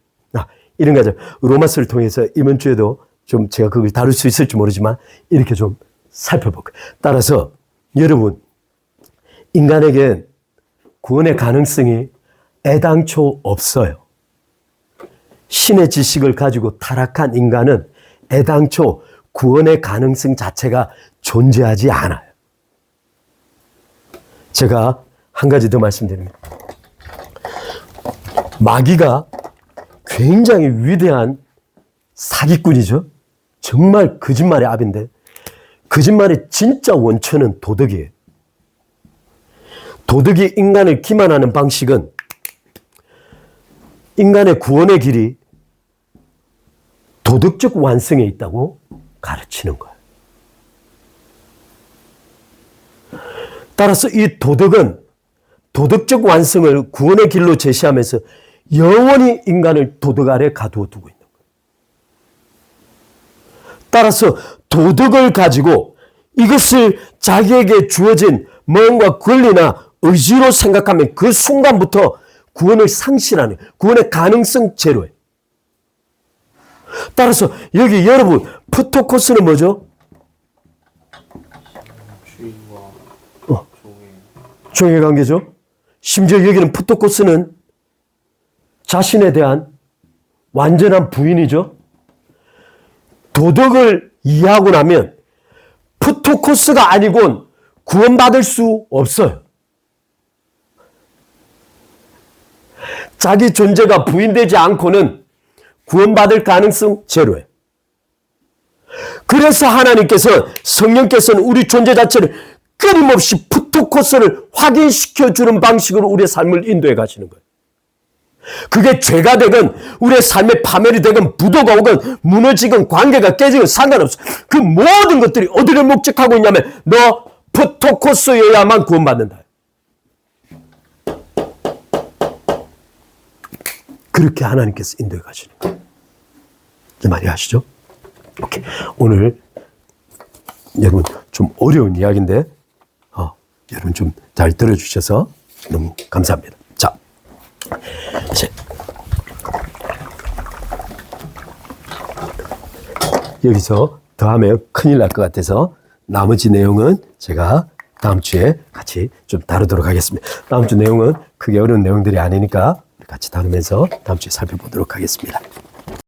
이런 거죠. 로마서를 통해서 이번 주에도 좀 제가 그걸 다룰 수 있을지 모르지만 이렇게 좀 살펴볼게요. 따라서 여러분, 인간에겐 구원의 가능성이 애당초 없어요. 신의 지식을 가지고 타락한 인간은 애당초 구원의 가능성 자체가 존재하지 않아요. 제가 한 가지 더 말씀드립니다. 마귀가 굉장히 위대한 사기꾼이죠. 정말 거짓말의 압인데 거짓말의 진짜 원천은 도덕이에요. 도덕이 인간을 기만하는 방식은 인간의 구원의 길이 도덕적 완성에 있다고 가르치는 거예요. 따라서 이 도덕은 도덕적 완성을 구원의 길로 제시하면서 영원히 인간을 도덕 아래 가두어 두고 있는 거예요. 따라서 도덕을 가지고 이것을 자기에게 주어진 뭔가 권리나 의지로 생각하면 그 순간부터 구원을 상실하는, 구원의 가능성 제로예요. 따라서 여기 여러분, 프토코스는 뭐죠?
주인과
종의 관계죠. 심지어 여기는 프토코스는 자신에 대한 완전한 부인이죠. 도덕을 이해하고 나면 프토코스가 아니곤 구원받을 수 없어요. 자기 존재가 부인되지 않고는 구원받을 가능성 제로예요. 그래서 하나님께서, 성령께서는 우리 존재 자체를 끊임없이 프토코스를 확인시켜주는 방식으로 우리의 삶을 인도해 가시는 거예요. 그게 죄가 되건 우리의 삶의 파멸이 되건 부도가 오건 무너지건 관계가 깨지건 상관없어. 그 모든 것들이 어디를 목적하고 있냐면 너 프토코스여야만 구원받는다. 그렇게 하나님께서 인도해 가시는 거예요. 이제 많이 아시죠? 오케이. 오늘 여러분 좀 어려운 이야기인데 여러분 좀 잘 들어주셔서 너무 감사합니다. 자, 이제 여기서 더하면 큰일 날 것 같아서 나머지 내용은 제가 다음 주에 같이 좀 다루도록 하겠습니다. 다음 주 내용은 크게 어려운 내용들이 아니니까 같이 다루면서 다음 주에 살펴보도록 하겠습니다.